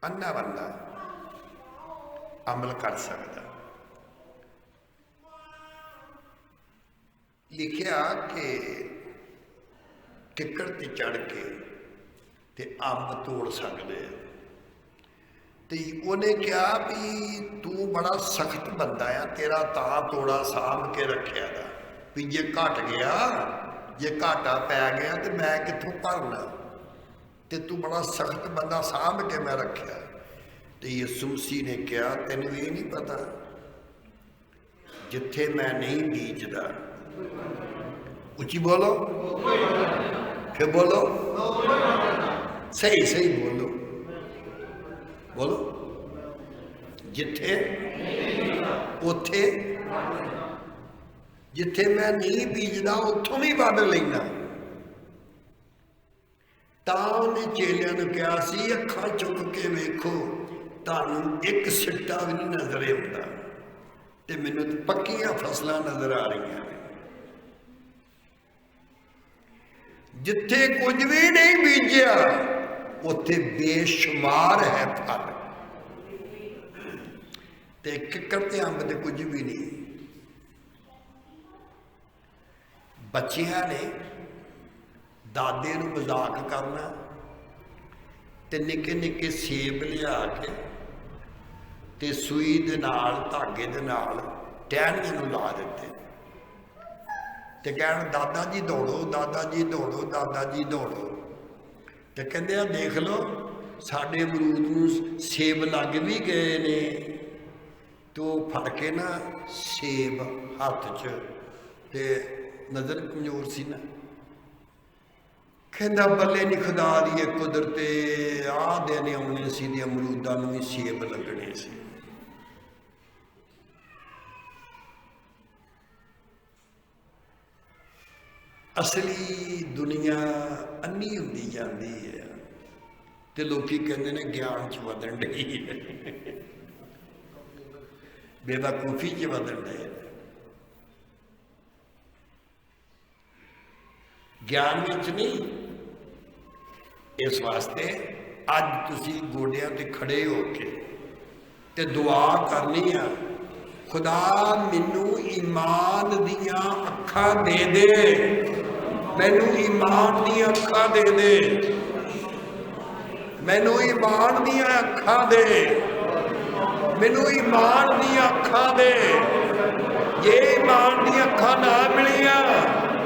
अन्ना बंदा अमल कर सकता। लिखिया कि किकर ते चढ़ के ते अंब तोड़ सकते हैं। तो उन्हें कहा भी तू बड़ा सख्त बंदा है, तेरा तां तोड़ा साम के रखिया था भी जे घट गया, जे घाटा पै गया तो मैं कित्थों भरना, तो तू बड़ा सख्त बंदा साम के मैं रखिया। तो यीशु मसीह ने कहा तेन भी नहीं पता जिथे मैं नहीं बीजदा, उच्ची बोलो, फिर बोलो, सही सही बोलो, बोलो, जिथे उथे, जिथे मैं नहीं बीजदा उथों भी वढ लेना। तां उन्हें चेलियां नूं कहा सी अखां चुक के वेखो तुहानूं एक सिट्टा भी नहीं नजर आउंदा, ते मैनूं तां पक्कियां फसलां नजर आ रही हैं। जिथे कुछ भी नहीं बीजिया उत्थे बेशुमार है फल, ते किकर ते अंब ते कुछ भी नहीं। बच्चियां ने दादे नूं मजाक करना ते निक्के निक्के सेब लिया के ते सूई दे नाल धागे दे नाल टहनियां नूं ला दिते, ते कहण दादा जी दौड़ो, दादा जी दौड़ो, दादा जी दौड़ो। ते कहंदे आ देख लो साडे अमरूद नूं सेब लग भी गए ने। तो फड़ के ना सेब हथ च, ते नज़र कमजोर सी ना, कहंदा बल्ले नहीं खुदा दी कुदरते, आ दिन आने सी ते अमरूदां नूं भी सेब लगने सी। असली दुनिया अन्नी होंदी जाती है, तो लोग कहते हैं ज्ञान च वधन डई है, बेवकूफी च वधन डे। ज्ञान विच नहीं, इस वास्ते ਅੱਜ ਤੁਸੀਂ ਗੋਡਿਆਂ ਤੇ ਖੜੇ ਹੋ ਕੇ ਤੇ ਦੁਆ ਕਰਨੀ ਆ, ਖੁਦਾ ਮੈਨੂੰ ਈਮਾਨ ਦੀਆਂ ਅੱਖਾਂ ਦੇ ਦੇ, ਮੈਨੂੰ ਈਮਾਨ ਦੀਆਂ ਅੱਖਾਂ ਦੇ ਦੇ, ਮੈਨੂੰ ਈਮਾਨ ਦੀਆਂ ਅੱਖਾਂ ਦੇ, ਮੈਨੂੰ ਈਮਾਨ ਦੀਆਂ ਅੱਖਾਂ ਦੇ। ਜੇ ਈਮਾਨ ਦੀਆਂ ਅੱਖਾਂ ਨਾ ਮਿਲੀਆਂ